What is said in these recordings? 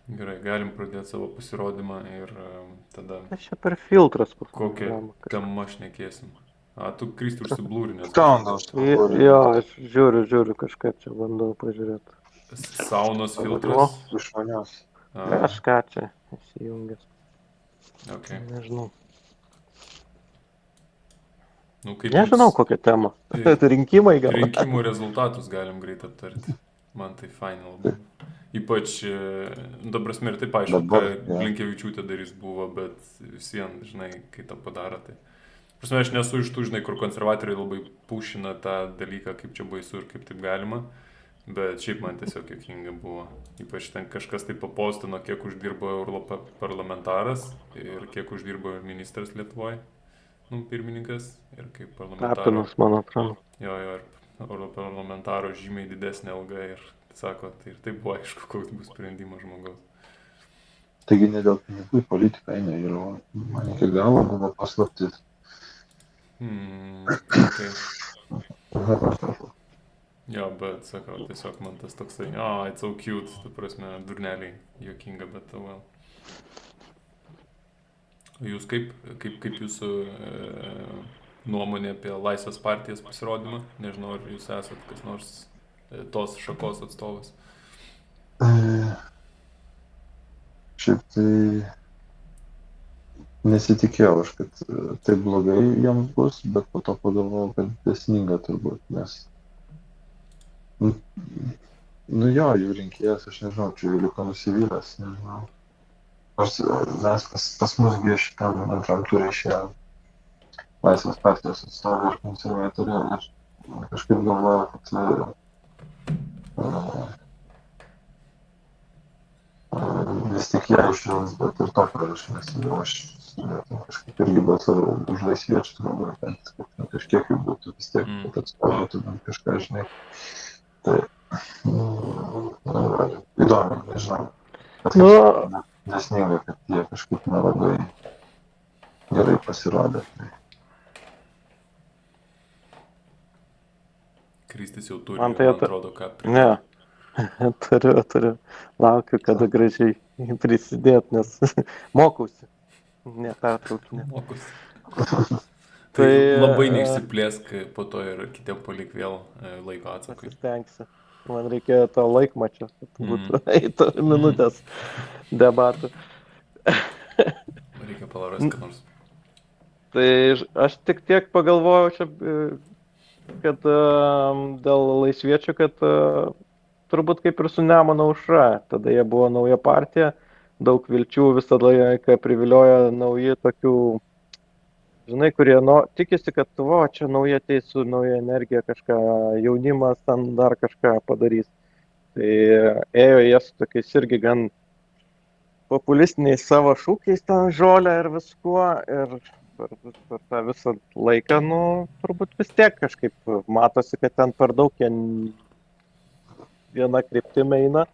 Gerai, galim pradėti savo pasirodymą ir tada Kas čia per filtras pas mus kokią gama kažką. temą šnekėsim. A, tu Kristi užsiblūrinęs Skonda kažkodėl. Jo, užsiburinęs. aš žiūriu kažką čia bandau pažiūrėti. Saunos O, filtras. Iš manęs. kažką čia įsijungęs. Ok. Nežinau. Nu, kaip Nežinau jums kokią temą. e, Rinkimai gal. rinkimų rezultatus galim greit aptarti. Man tai fainai labai. Ypač, dabar prasme ir taip aišku, ką Dabar, jo. Blinkevičiūtė darys buvo, bet vis vien, žinai, kai tą padaro, tai. Prasme, aš nesu iš tų, žinai, kur konservatoriai labai pušina tą dalyką, kaip čia baisu ir kaip taip galima, bet šiaip man tiesiog juokinga buvo. Ypač ten kažkas taip papostino, kiek uždirbo europarlamentaras ir kiek uždirbo ministras Lietuvoje, nu, pirmininkas ir kaip parlamentaro. Tapinas, man atrodo. Jo, ir europarlamentaro žymiai didesnė alga ir sako, tai ir taip buvo aišku, koks bus sprendimas žmogaus. Taigi ne dėl pinigų į politiką eina ir man iki galo buvo paslaptis. Okay. Jo, bet sakau, tiesiog man tas toksai, it's so cute, tu prasme, durneliai, juokinga, bet well. Jūs kaip jūsų nuomonė apie Laisvės partijos pasirodymą? Nežinau, ar jūs esat kas nors tos šakos atstovas. Šiaip tai nesitikėjau aš, kad taip blogai jiems bus, bet po to pagalvojau, kad besninga turbūt, nes nu jo, jų rinkėjas, aš nežinau, čia jų liko nusivylęs, nežinau. Mes pas musgi šitam antram turė išėjo Laisvės partijos atstovai ir konservatoriai ir kažkaip galvojau, kad vis tik ją išrinks, bet ir tokio aš nesidarau, aš kažkaip irgi balsavau už laisviečius, galvoju, kad kažkiek jų būtų vis tiek, kad atstovautų bent kažką, žinai. Tai įdomu, nežinau. Nu, Nesninga, kad jie kažkaip nelabai gerai pasirodė. Kristis jau turi, Man tai atrodo, ką ne. Turiu. Laukiu, kada gražiai prisidėt, nes mokausi. Nepertraukinė. Mokosi. Tai labai neišsiplėsk, po to ir kitiem palik vėl laiko atsakui. Pasistengsiu. Man reikėjo to laikmačio, kad būtų eitų minutės debatų. Reikia palarasti, ką nors. Tai aš tik tiek pagalvojau čia, kad dėl laisviečių, kad turbūt kaip ir su Nemuno aušra, tada jie buvo nauja partija, daug vilčių visą laiką priviliojo nauji tokių, žinai, kurie tikisi, kad čia nauja teisų, nauja energija, kažką jaunimas ten dar kažką padarys. Tai ėjo jie su tokiais irgi gan populistiniais savo šūkiais ten žolę ir viskuo ir per tą visą laiką, turbūt vis tiek kažkaip matosi, kad ten per daug jie viena kryptimi eina,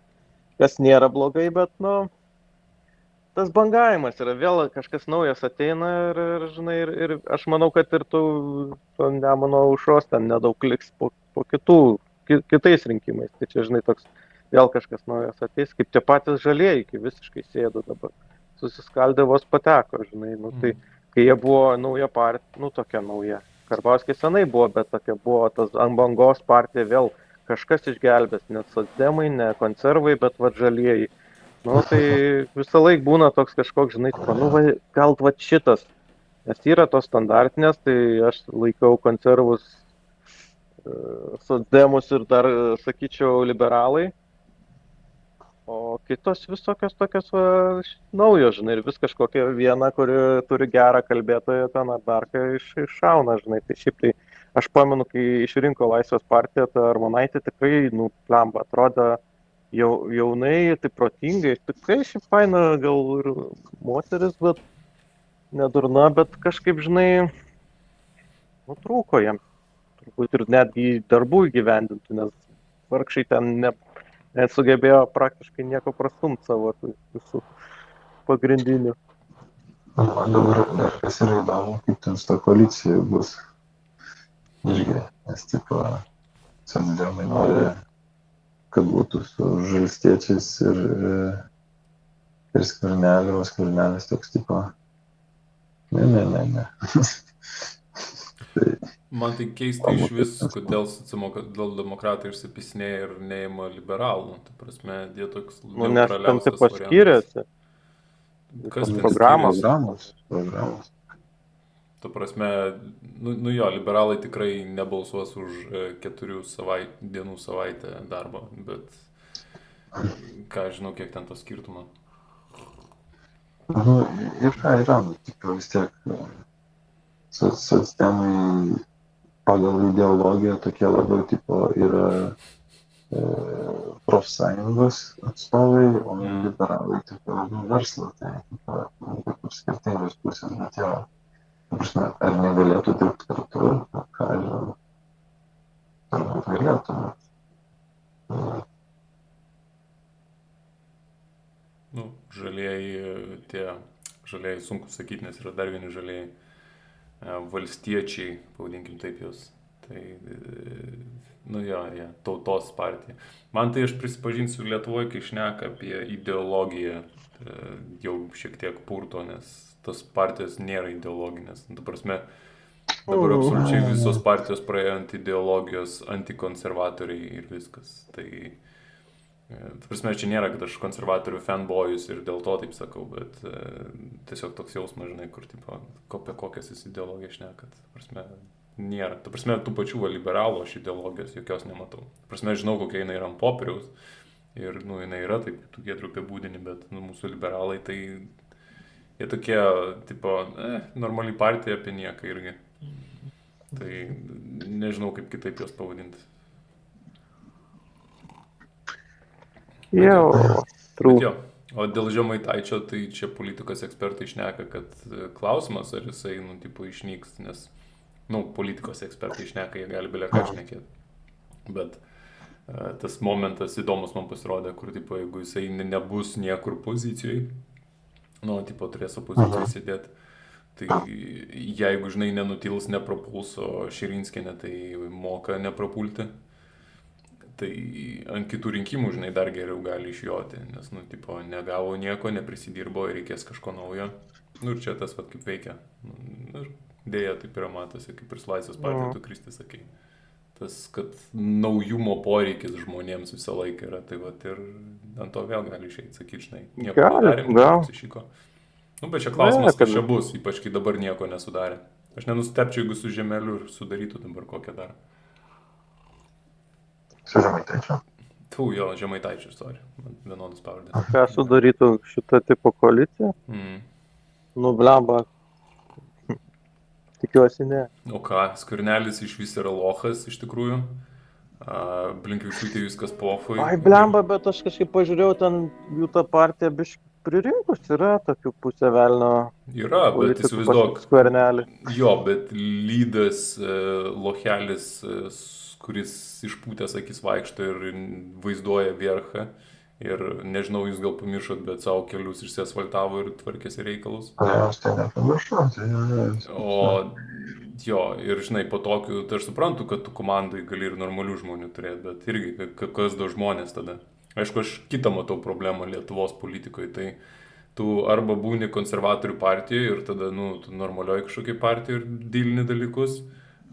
kas nėra blogai, bet, tas bangavimas yra, vėl kažkas naujas ateina ir žinai, ir aš manau, kad ir to Nemuno aušros ten nedaug liks po kitais rinkimais. Tai čia, žinai, toks vėl kažkas naujas ateis, kaip tie patys žalieji, kai visiškai sėdo dabar. Susiskaldė vos pateko, žinai, tai kai jie buvo nauja partija, tokia nauja. Karbauskis senai buvo, bet tokia buvo tas ant bangos partija, vėl kažkas išgelbės, ne socdemai, ne konservai, bet žalieji. Tai visą laik būna toks kažkoks, žinai, gal šitas, nes yra tos standartinės, tai aš laikau konservus, socdemus ir dar, sakyčiau, liberalai, o kitos visokios tokios naujos, žinai, ir vis kažkokia viena, kuri turi gerą kalbėtoją ten ar dar ką iššauna, žinai, tai šiaip tai aš pamenu, kai išrinko Laisvės partiją, ta Armonaitė tikrai, plemba, atrodo jaunai, tai protingai, tikrai šiaip faina, gal ir moteris, bet nedurna, bet kažkaip, žinai, trūko jam, turbūt ir netgi darbų įgyvendintų, nes vargšai ten nesugebėjo praktiškai nieko prastumti savo visų pagrindinių. Man dabar dar kas yra įdomu, kaip ten su ta koalicija bus. Irgi, nes tipo, socdemai nori, kad būtų su žalstiečiais ir ir Skvernelis toks tipo, ne. Tai Man tai keista iš vis, kodėl demokratai išsipisinėja ir neima liberalų. Tai prasme, jie toks Nu, nes ten neutraliausias tipo variantas. skiriasi. Kas ten Programos. skiriasi? programos. Ta prasme, nu jo, liberalai tikrai nebalsuos už 4 dienų savaitę darbo, bet ką žinau, kiek ten to skirtumo. Nu, yra, tipo vis tiek socdemai pagal ideologiją tokie labiau tipo yra profsąjungos atstovai, o liberalai tokie labiau verslo, tai kaip skirtingos pusės, bet jo, ar negalėtų dirbti kartu, ką žinau, turbūt galėtų. Nu, žalieji sunku sakyti, nes yra dar vieni žalieji valstiečiai, pavadinkim taip juos. Tai, nu jo, tautos partija. Man tai, aš prisipažinsiu, Lietuvoje, kai šneka apie ideologiją, jau šiek tiek purto, nes tos partijos nėra ideologinės. Ta prasme, dabar absoliučiai visos partijos praėjo ant ideologijos, antikonservatoriai ir viskas. Tai ta prasme, čia nėra, kad aš konservatorių fanboyus ir dėl to taip sakau, bet tiesiog toks jausmas, žinai, kur tipo, apie kokias jis ideologijas šneka. Ta prasme, nėra. Ta prasme, tų pačių liberalų aš ideologijos jokios nematau. Ta prasme, žinau, kokia jinai yra ant popieriaus ir, nu, jinai yra taip, tu giedriu apibūdini, bet nu, mūsų liberalai tai jie tokie, tipo, normali partija apie nieką irgi. Tai nežinau, kaip kitaip juos pavadinti. Bet jo, o dėl Žemaitaičio, tai čia politikos ekspertai šneka, kad klausimas, ar jisai, nu, tipo, išnyks, nes, nu, politikos ekspertai šneka, jie gali belia ką šnekėti. Bet tas momentas įdomus man pasirodė, kur, tipo, jeigu jisai nebus niekur pozicijai, nu, tipo, turės opozicijoje sėdėti, tai jeigu, žinai, nenutils, neprapuls, o Širinskienė tai moka neprapulti, tai ant kitų rinkimų, žinai, dar geriau gali išjoti, nes, nu, tipo, negavo nieko, neprisidirbo ir reikės kažko naujo. Nu, ir čia tas, vat, kaip veikia. Nu, ir dėja, taip yra matosi, kaip ir su Laisvės partija, tu, Kristi, sakai. Tas, kad naujumo poreikis žmonėms visą laiką yra, tai vat, ir ant to vėl gali išeiti, sakyti, žinai, nieko nedarėm, apsišyko. Nu, bet čia klausimas, kas čia bus, ypač kai dabar nieko nesudarė. Aš nenustepčiau, jeigu su Žemeliu ir sudarytų dabar kokią dar. Su Žemaitaičiu? Jo, Žemaitaičiu, sorry. Vienodas pavardės. Ką sudarytų šitą tipo koaliciją? Nu, blemba. Tikiuosi ne. O ką, Skvernelis iš vis yra lochas, iš tikrųjų. Blinkevičiūtė viskas pofui. Ai, blemba, bet aš kažkaip pažiūrėjau, ten jų ta partija biškai pririnkus yra tokių pusę velnio. Yra, bet įsivaizduok. Skvernelį. Jo, bet lydas, lochelis, kuris išpūtęs akis vaikšto ir vaizduoja vierchą. Ir nežinau, jūs gal pamiršot, bet savo kelius išsiasfaltavo ir tvarkėsi reikalus. Ne, aš tai nepamiršau. O jo, ir žinai, po tokių, tai aš suprantu, kad tu komandai gali ir normalių žmonių turėti, bet irgi, kas du žmonės tada. Aišku, aš kitą matau problemą Lietuvos politikoje, tai tu arba būni konservatorių partijoje ir tada, nu, tu normalioji kažkokiai partijoje ir dylini dalykus,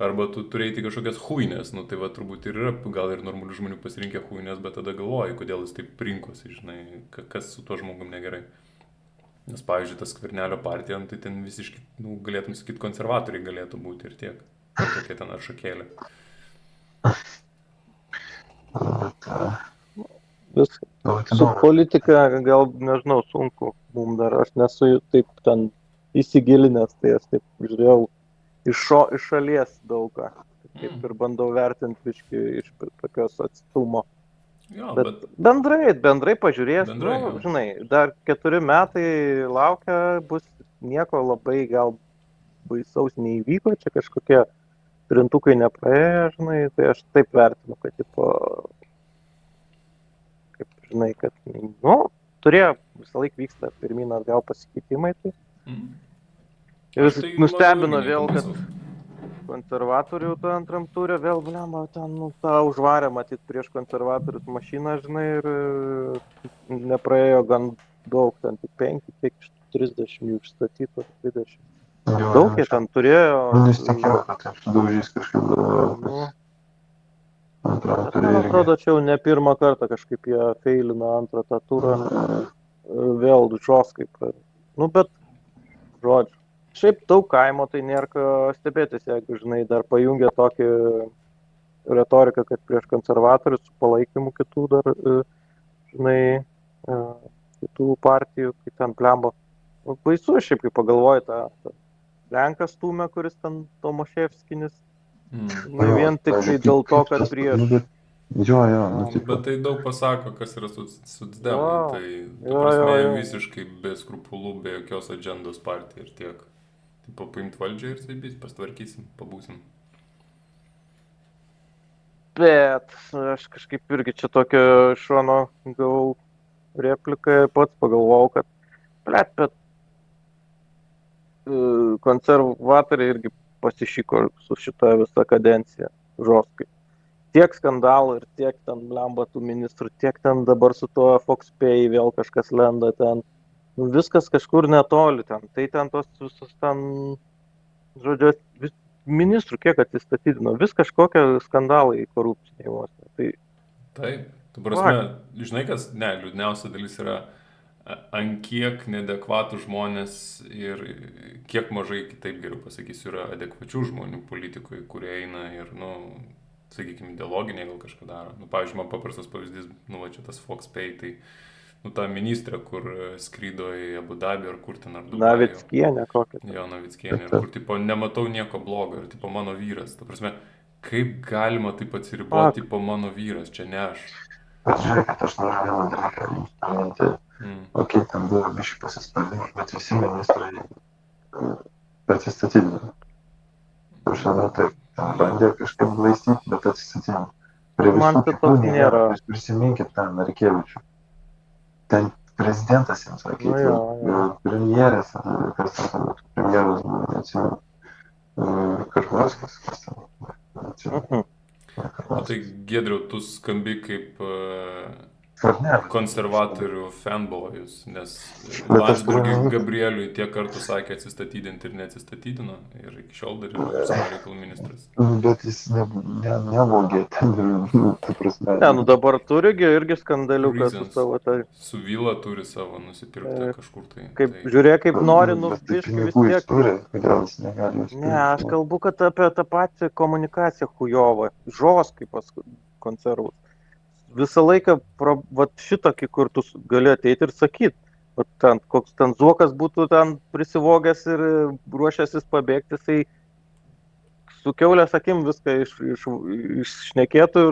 arba tu turėti kažkokias huinės, nu tai va turbūt ir yra, gal ir normalių žmonių pasirinkę huinės, bet tada galvoji, kodėl jis taip rinkosi, žinai, kas su tuo žmogum negerai. Nes, pavyzdžiui, tas Skvernelio partija, tai ten visiškai, nu, galėtum sakyti, konservatoriai galėtų būti ir tiek. Tokie ten atšakėlė. Su politika, gal, nežinau, sunku mums dar, aš nesu taip ten įsigilinęs, tai aš taip žiūrėjau iš šalies daugą, kaip ir bandau vertinti biškį iš tokios atstumo. Jo, bet bendrai pažiūrės, nu, žinai, dar 4 metai laukia, bus nieko labai gal baisaus neįvyko, čia kažkokie trintukai nepraėjo, žinai, tai aš taip vertinu, kad, tipo, kaip, žinai, kad, nu, turėjo visą laiką vyksta pirmyn atgal pasikeitimai, tai. Ir nustebino vėl, kad konservatorių to antram turė vėl, blemba, ten, nu, tą užvarė, matyt, prieš konservatorius mašiną, žinai, ir nepraėjo gan daug, ten tik 5, kiek iš 30 jų išstatytų, 20. Jo, Daug jie čia- ten turėjo. Nu, nesitikėjau, kad taip sudaužys kažkaip Nu, antrą bet turį man irgi. atrodo, čia jau ne pirmą kartą kažkaip jie feilina antrą tą turą, vėl žoskai. Nu, bet, žodžiu. Šiaip daug kaimo, tai nėra ką stebėtis, jeigu, žinai, dar pajungia tokį retoriką, kad prieš konservatorius su palaikymu kitų dar, žinai, kitų partijų, kai ten plemba. Nu, baisu, šiaip, kai pagalvoji tą Lenkas stūmė, kuris ten Tomaševskinis, nu, vien tik tai dėl to, kad prieš. Jo, nu, Bet tai daug pasako, kas yra socdemai. Jo. Tai, ta Jo, prasme, jo. visiškai be skrupulų, be jokios agendos partija ir tiek. Tipo, paimt valdžią ir saibys, pastvarkysim, pabūsim. Bet aš kažkaip irgi čia tokio šono gavau repliką ir pats pagalvojau, kad, bet konservatoriai irgi pasišyko su šita visa kadencija žoskai. Tiek skandalų ir tiek ten blemba tų ministrų, tiek ten dabar su tuo FoxPay vėl kažkas lenda ten. Nu, viskas kažkur netoli ten. Tai ten tos visus ten, žodžiu, ministrų kiek atsistatydino. Vis kažkokie skandalai korupciniai vos. Tai Taip, tu prasme, žinai, kas, liūdniausia dalis yra, ant kiek neadekvatų žmonės ir kiek mažai, kitaip geriau pasakysiu, yra adekvačių žmonių politikoje, kurie eina ir, nu, sakykime, ideologiniai gal kažką daro. Nu, pavyzdžiui, man paprastas pavyzdys, nu, va čia tas FoxPay, tai, nu, ta ministrė, kur skrydo į Abu Dabį ar kur ten ar Dubajų. Navickienė kokia. Jo, Navickienė, kur, tipo, nematau nieko blogo ir, tipo, mano vyras. Ta prasme, kaip galima taip atsiriboti, tipo, mano vyras, čia ne aš. Bet žiūrėkit, aš noriu vieną dalyką jums paminėti. Ok, ten buvo biškai pasispardimas, bet visi ministrai atsistatydino. Aš žinau, taip, ten bandė kažkaip glaistyti, bet atsistatydino. Prie visų kitų nėra. Prisiminkit ten Narkevičių. Ten prezidentas jiems sakė, premjeras, kas ten, premjeras, neatsimenu, Karbauskis, kas ten, neatsimenu. Tai Giedriau, tu skambi kaip konservatorių fanboyus, nes Landsbergiui Gabrieliui tiek kartų sakė atsistatydinti ir neatsistatydino ir iki šiol dar yra užsienio reikalų ministras. Bet jis nevogė ten, ta prasme. Ne, nu dabar turigi irgi skandaliuką su savo tai. Su vila turi savo nusipirkti kažkur tai. Kaip, žiūrėk, kaip nori, nu biškai vis tiek. Turi, kodėl jis negali. Ne, aš kalbu, kad apie tą patį komunikaciją hujovą, žoskai pas konservus. Visą laiką, vat šitokį, kur tu gali ateiti ir sakyti, ten, koks ten Zuokas būtų ten prisivogęs ir ruošiasis pabėgti, tai su kiaulės akim viską iššnekėtų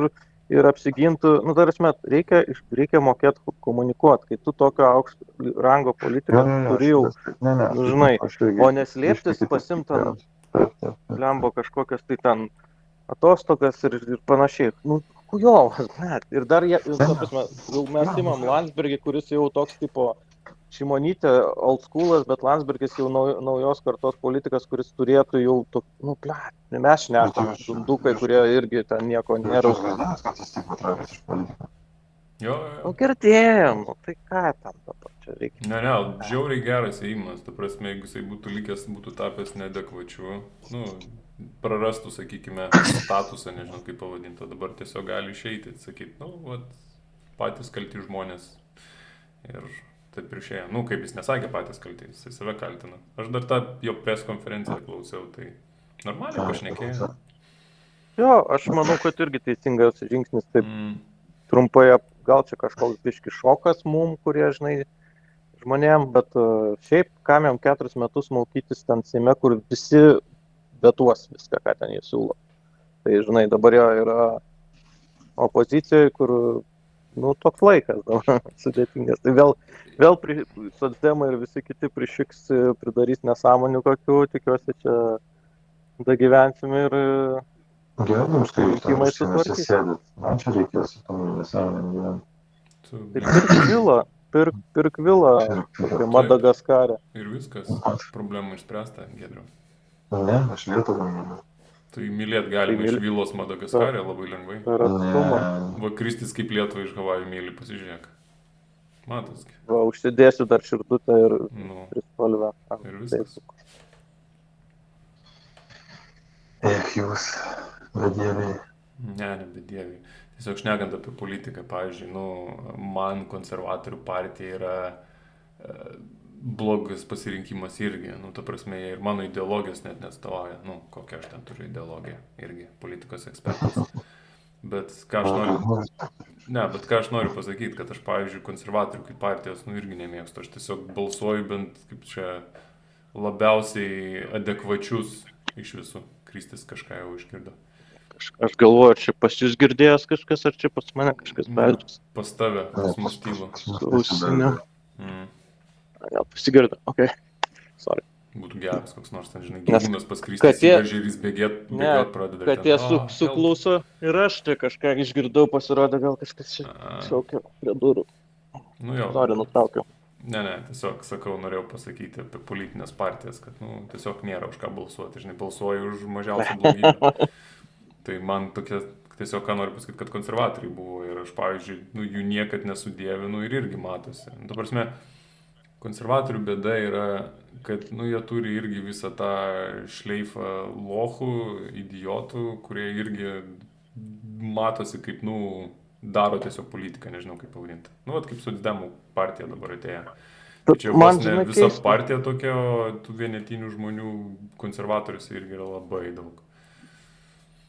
ir apsigintų. Nu, tarsi, reikia mokėti komunikuoti, kai tu tokio aukšto rango politiką turi jau, nu, žinai, o neslėptis pasimtant lembo kažkokias tai ten atostogas ir panašiai. Nu, hujovas, net. Ir dar, jau mes imam Landsbergį, kuris jau toks tipo Šimonytė old schoolas, bet Landsbergis jau naujos kartos politikas, kuris turėtų jau, nu, mes šnekam, dundukai, kurie irgi ten nieko nėra. Jo. Nu, girdėjom, nu, tai ką tam dabar čia reikia? Ne, žiauriai geras įimas, ta prasme, jeigu jisai būtų likęs, būtų tapęs neadekvačiu, nu, prarastų, sakykime, statusą, nežinau kaip pavadinti, dabar tiesiog gali išeiti, sakyti, nu, vat, patys kalti žmonės ir taip ir išėjo. Nu, kaip jis nesakė patys kalti, jisai save kaltina. Aš dar tą jo press konferenciją klausiau, tai normaliai pašnekėjo. Jo, aš manau, kad irgi teisingas žingsnis, taip trumpai, gal čia kažkoks biški šokas mum, kurie, žinai, žmonėm, bet šiaip, kam jam 4 metus maukytis ten Seime, kur visi vetuos viską, ką ten jie siūlo. Tai, žinai, dabar jo yra opozicijoje, kur, nu, toks laikas dabar sudėtingas. Tai vėl socdemai ir visi kiti prišiks, pridarys nesąmonių kokių, tikiuosi čia dagyvensim ir gerai, jums kai jūs nesisėdit, man čia reikės su tom nesąmonėm gyventi. Tai pirk vilą Madagaskarė. Ir viskas, problemų išspręsta, Giedriau. Ne, aš Lietuvą myliu. Tai mylėt galima iš vilos Madagaskarė labai lengvai. Per atstumą. Va, Kristis kaip Lietuvą iš Havajų myli, pasižiūrėk. Matoski. Va, užsidėsiu dar širdutę ir Nu, trispalvę. ir viskas. Jūs, bedieviai. Ne, bedieviai. Tiesiog šnekant apie politiką, pavyzdžiui, man konservatorių partija yra blogas pasirinkimas irgi. Ta prasme, jie ir mano ideologijos net neatstovauja. Kokią aš ten turiu ideologiją irgi, politikos ekspertas. Bet ką aš noriu pasakyti, kad aš, pavyzdžiui, konservatorių kaip partijos, irgi nemėgstu. Aš tiesiog balsuoju bent kaip čia labiausiai adekvačius iš visų. Kristis kažką jau išgirdo. Aš galvoju, ar čia pas jūs girdėjęs kažkas, ar čia pas mane kažkas beldžias. Pas tave, pas mus tylo. Klausinė. Gal pasigirdo, okei. Sorry. Būtų geras koks nors ten, žinai, gyvūnas pas Kristis įveržė ir jis bėgėt pradeda. Kad jie sukluso ir aš čia kažką išgirdau, pasirodė, gal kažkas čia šaukia prie durų. Sorry, nutraukiau. Ne, tiesiog sakau, norėjau pasakyti apie politinės partijas, kad tiesiog nėra už ką balsuoti, žinai, balsuoju už mažiausią blogybę. Tai man tokia, tiesiog ką noriu pasakyti, kad konservatoriai buvo ir aš, pavyzdžiui, jų niekad nesudievinu ir irgi matosi. Ta prasme, konservatorių bėda yra, kad, jie turi irgi visą tą šleifą lochų, idiotų, kurie irgi matosi kaip, daro tiesiog politiką, nežinau kaip pavadinti. Kaip socdemų partija dabar atėjo. Čia vos ne visa partija tokia, o tų vienetinių žmonių konservatoriuose irgi yra labai daug.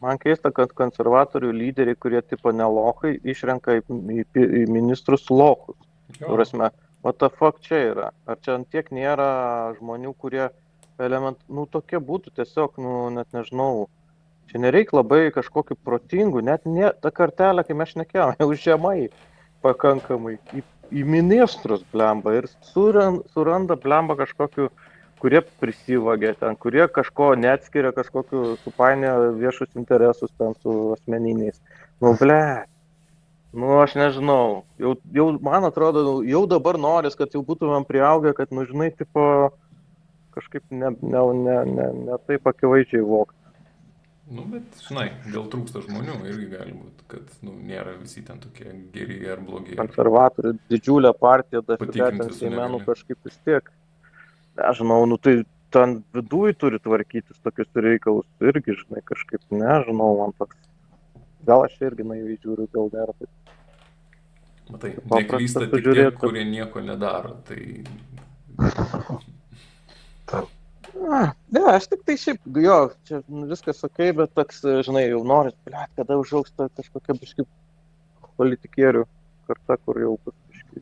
Man keista, kad konservatorių lyderiai, kurie tipo nelochai, išrenka į ministrus lochus. Prasme, what the fuck čia yra? Ar čia antiek nėra žmonių, kurie tokie būtų tiesiog, net nežinau. Čia nereikia labai kažkokių protingų, net ne ta kartelė, kai mes šnekėjome, jau žemai pakankamai į ministrus blemba ir suranda blemba kažkokių, kurie prisivagė ten, kurie kažko neatskiria, kažkokių supainė viešus interesus ten su asmeniniais. Aš nežinau, jau man atrodo, jau dabar noris, kad jau būtumėm priaugę, kad, žinai, tipo, kažkaip ne taip akivaizdžiai vokti. Bet, žinai, dėl trūksta žmonių irgi gali būti, kad, nėra visi ten tokie geri ar blogi. Konservatorių didžiulė partija, ten Seimenų kažkaip vis tiek. Nežinau, tai ten viduj turi tvarkytis tokius reikalus, irgi, žinai, kažkaip, nežinau, man toks. Gal aš irgi naiviai žiūriu, gal nėra taip. Matai, neklysta tik tie, kurie nieko nedaro, tai... Ne, aš tik tai šiaip, čia viskas okei, bet toks, žinai, jau noris, kada užaugs kažkokia biškai politikierių karta, kur jau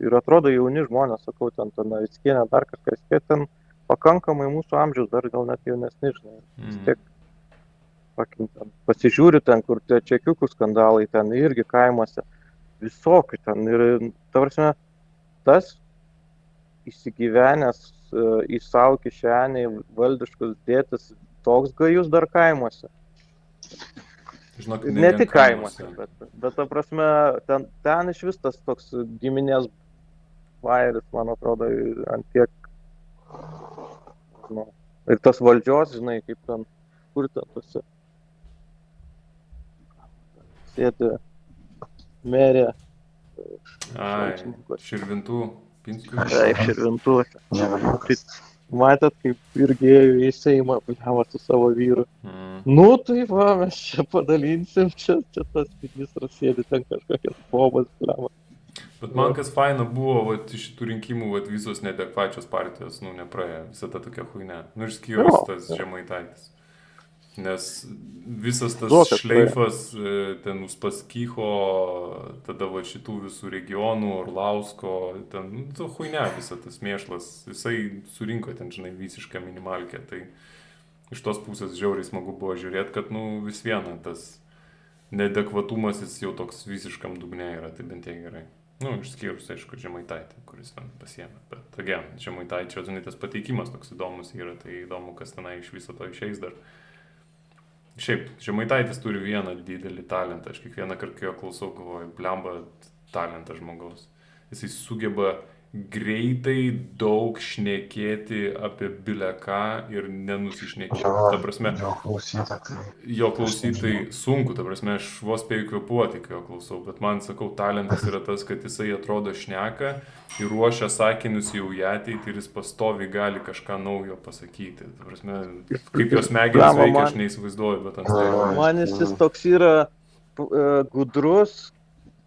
ir atrodo jauni žmonės, sakau, ten Navickienė, dar kažkas, ten pakankamai mūsų amžiaus, dar gal net jaunesni, žinai, vis tiek pasižiūri ten, kur tie čekiukų skandalai, ten irgi kaimuose, visokių ten ir, ta prasme, tas įsigyvenęs į savo kišenį valdiškus dėtis toks gajus dar kaimuose. Žinok, ne tik kaimuose, bet ta prasme, ten iš vis tas toks giminės vairis, man atrodo, ant tiek, ir tas valdžios, žinai, kaip ten, kur ten tuose sėdi merė. Širvintų. Taip, Širvintuose. Matėt, kaip irgi ėjo į Seimą, paliavo su savo vyru. Tai va, mes čia padalinsim, čia tas ministras sėdi ten kažkokias pobas, paliavo. Bet man kas faina buvo, iš šitų rinkimų visos neadekvačios partijos, nepraėjo, visa ta tokia huinė. Išskyrus tas Žemaitaitis. Nes visas tas šleifas, ten Uspaskicho, tada šitų visų regionų, Orlausko, ten, huinė visą tas mėšlas, jisai surinko ten, žinai, visišką minimalkę, tai iš tos pusės žiauriai smagu buvo žiūrėti, kad, vis viena tas neadekvatumas jis jau toks visiškam dugne yra, tai bent tiek gerai. Išskyrus, aišku, Žemaitaitį, kuris ten pasiėmė, bet, Žemaitaičio, žinai, tas pateikimas toks įdomus yra, tai įdomu, kas tenai iš viso to išeis dar. Šiaip, Žemaitaitis turi vieną didelį talentą, aš kiekvieną kartą jo klausau, galvoju, blemba talentas žmogaus. Jisai sugeba greitai daug šnekėti apie bile ką ir nenusišnekėti. Ta prasme, jo klausyta, tai jo klausytai sunku, ta prasme, aš vos spėju kvėpuoti, kai jo klausau, bet man, sakau, talentas yra tas, kad jisai atrodo šneka ir ruošia sakinius jau į ateitį ir jis pastoviai gali kažką naujo pasakyti. Ta prasme, kaip jos smegenys veikia, aš neįsivaizduoju, bet ant stalo. Man jis toks yra gudrus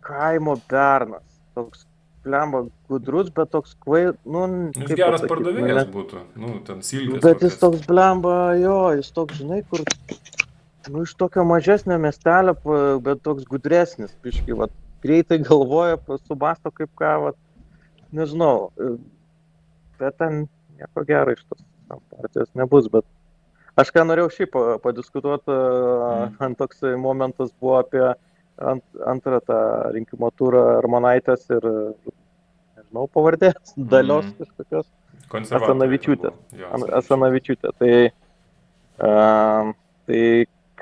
kaimo bernas. Toks plemba gudrus, bet toks kvail, Jis geras pardavėjas būtų, ten silkės. Bet jis toks blemba, jis toks, žinai, kur, iš tokio mažesnio miestelio, bet toks gudresnis, biškai, greitai galvoja, subasto kaip ką, nežinau, bet ten nieko gero iš tos partijos nebus, bet aš ką norėjau šiaip padiskutuoti, ant toks momentas buvo apie antrą tą rinkimo turą Armonaitės ir, nežinau, pavardės, Dalios kažkokios. Asanavičiūtė. Asanavičiūtė. Tai,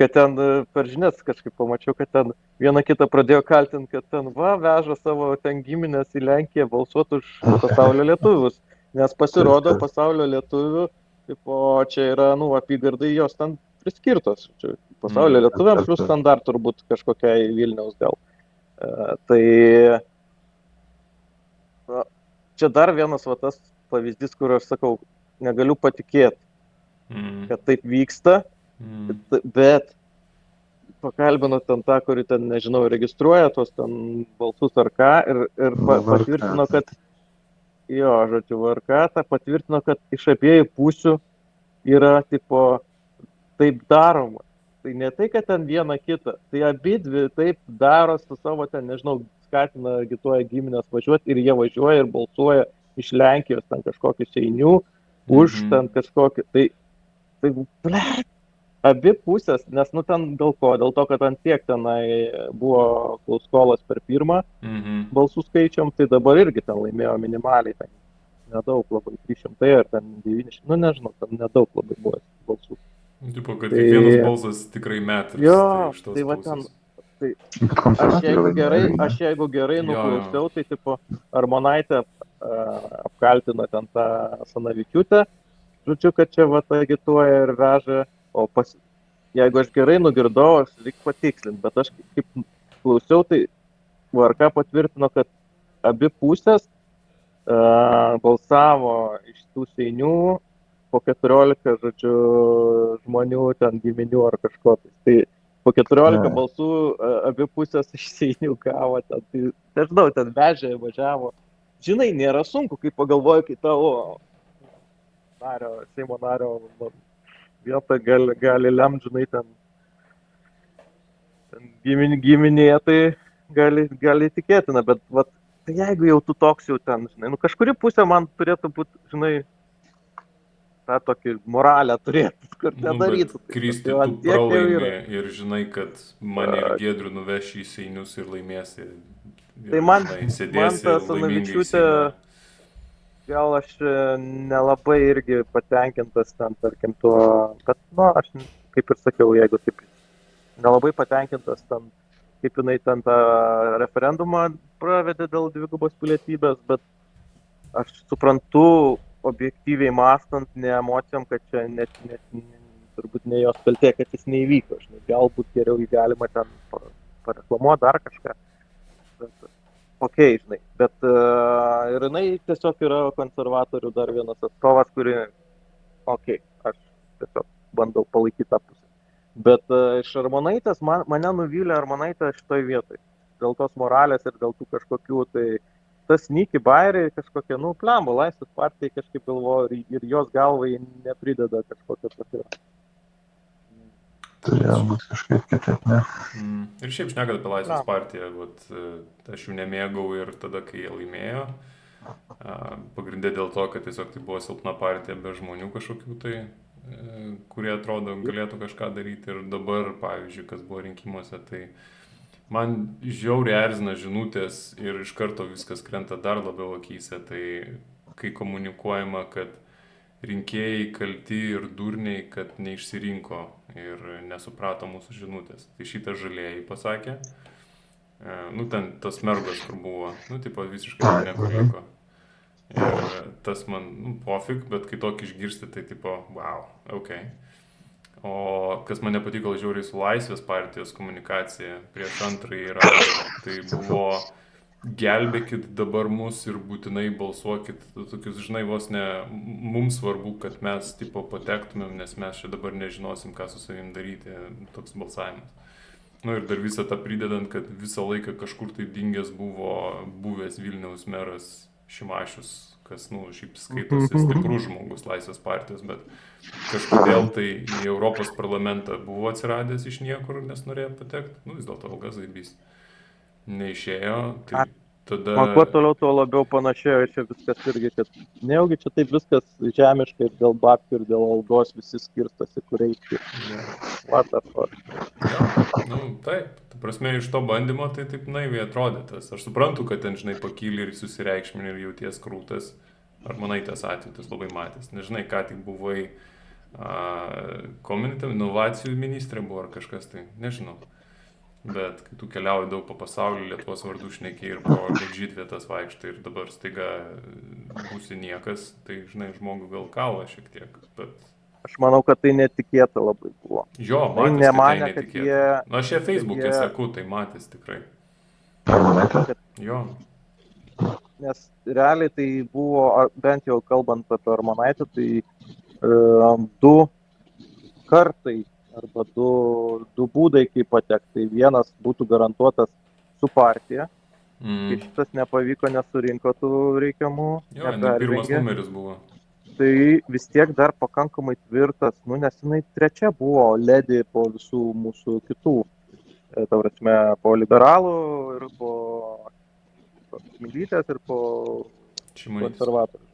kad ten per žinias kažkaip pamačiau, kad ten vieną kitą pradėjo kaltinti, kad ten veža savo ten giminės į Lenkiją balsuoti už pasaulio lietuvius. Nes pasirodo pasaulio lietuvių, čia yra, apygardai jos ten priskirtos. Čia pasaulio lietuviams plus ten dar turbūt kažkokiai Vilniaus gal. Tai čia dar vienas tas pavyzdys, kur aš sakau, negaliu patikėti, kad taip vyksta, bet pakalbino ten tą, kuri ten, nežinau, registruoja tos ten balsus ar ką ir patvirtino, kad VRK, patvirtino, kad iš abiejų pusių yra taip daroma. Tai ne tai, kad ten viena kita, tai abidvi taip daro su savo ten, nežinau, skatina, agituoja giminės važiuoti ir jie važiuoja ir balsuoja iš Lenkijos ten kažkokių seinių, už ten kažkokį, tai abi pusės, nes ten dėl ko, dėl to, kad ant tiek tenai buvo klauskolas per pirmą balsų skaičiam, tai dabar irgi ten laimėjo minimaliai, ten nedaug labai, 300 ar ten 900, nežinau, ten nedaug labai buvo balsų. Tipo, kad kiekvienas balsas tikrai metas. Tai va ten, aš jeigu gerai nuklausiau, tai Armonaitė apkaltino ten tą Asanavičiūtę, žodžiu, kad čia agituoja ir veža, o jeigu aš gerai nugirdau, aš reikia patikslinti, bet aš kaip klausiau, tai VRK patvirtino, kad abi pusės balsavo iš tų seinių po 14, žodžiu, žmonių, ten giminių ar kažko. Tai po 14 balsų abi pusės iš seinių gavo, tai nežinau, ten vežė, važiavo. Žinai, nėra sunku, kai pagalvoju, kai tavo Seimo nario vietą gali lemti, žinai, ten giminė, tai gali tikėtina, bet tai jeigu jau tu toks jau ten, žinai, kažkuri pusė man turėtų būti, žinai, tą tokį moralę turėtų, kur nedarytų. Kristi, tu pralaimi ir žinai, kad mane ir Giedrių nuveši į seinius ir laimėsi. Tai man ta Asanavičiūtė, gal aš nelabai irgi patenkintas ten, tarkim, tuo, bet, aš kaip ir sakiau, jeigu taip, nelabai patenkintas ten, kaip jinai ten tą referendumą pravedė dėl dvigubos pilietybės, bet aš suprantu, objektyviai mąstant, ne emocijom, kad čia turbūt ne jos kaltė, kad jis neįvyko. Galbūt geriau jį galima ten pareklamuoti dar kažką. Žinai. Bet ir jinai tiesiog yra konservatorių dar vienas atstovas, kuri, aš tiesiog bandau palaikyti tą pusę. Bet iš Armonaitės, mane nuvylė Armonaitė šitoj vietoj. Dėl tos moralės ir dėl tų kažkokių, tai tas Niki Bairiai kažkokia, plemba, Laisvės partijai kažkaip galvoju ir jos galvai neprideda kažkokio tokio. Turėjo būti kažkaip kitaip, ne? Ir šiaip šnekant apie Laisvės partiją, aš jų nemėgau ir tada, kai jie laimėjo, pagrindė dėl to, kad tiesiog tai buvo silpna partija be žmonių kažkokių tai, kurie atrodo galėtų kažką daryti ir dabar, pavyzdžiui, kas buvo rinkimuose, tai man žiauriai erzina žinutės ir iš karto viskas krenta dar labiau akyse, tai kai komunikuojama, kad rinkėjai kalti ir durniai, kad neišsirinko ir nesuprato mūsų žinutės. Tai šitą žalieji pasakė. Ten tas mergas, kur buvo, tipo visiškai nepaliko. Ir tas man, pofik, bet kai tokį išgirsti, tai tipo, wow, ok. O kas man nepatiko žiauriai su Laisvės partijos komunikacija prieš antrąjį raundą, tai buvo gelbėkit dabar mus ir būtinai balsuokit, tokius, žinai, vos ne, mums svarbu, kad mes tipo patektumėm, nes mes čia dabar nežinosim, ką su savim daryti, toks balsavimas. Ir dar visą tą pridedant, kad visą laiką kažkur tai dingęs buvo buvęs Vilniaus meras Šimašius, kas, šiaip skaitosi stiprus žmogus Laisvės partijos, bet kažkodėl tai į Europos parlamentą buvo atsiradęs iš niekur, nes norėjo patekti, vis dėlto ilgas zaibys. Neišėjo, tai tada... O kuo toliau, tuo labiau panašėjo čia viskas irgi, kad nejaugi čia taip viskas žemiškai ir dėl babkių ir dėl algos visi skirstosi, kur eiti. What the fuck. Taip, ta prasme, iš to bandymo tai taip naiviai atrodė tas. Aš suprantu, kad ten, žinai, pakyli ir susireikšmini ir jauties krūtas. Ar manai tas atveju labai matęs? Nežinai, ką tik buvai inovacijų ministrė buvo ar kažkas tai, nežinau. Bet kai tu keliauji daug po pasaulį, Lietuvos vardų šnekiai ir po žydvietas vaikštai ir dabar staiga būsi niekas, tai, žinai, žmogų gal kala šiek tiek, bet... Aš manau, kad tai netikėta labai buvo. Jo, matys, nemanė, kad tai netikėta. Aš jie Facebook'e seku, tai matys tikrai. Jo. Nes realiai tai buvo, bent jau kalbant apie Armonaitę, tai 2 kartai arba du būdai, kaip patekti. Tai vienas būtų garantuotas su partija, kai šitas nepavyko, nesurinko tų reikiamų. Jo, pirmas numeris buvo. Tai vis tiek dar pakankamai tvirtas, nes jinai trečia buvo ledi po visų mūsų kitų, po liberalų ir po Smilytės ir po konservatorių.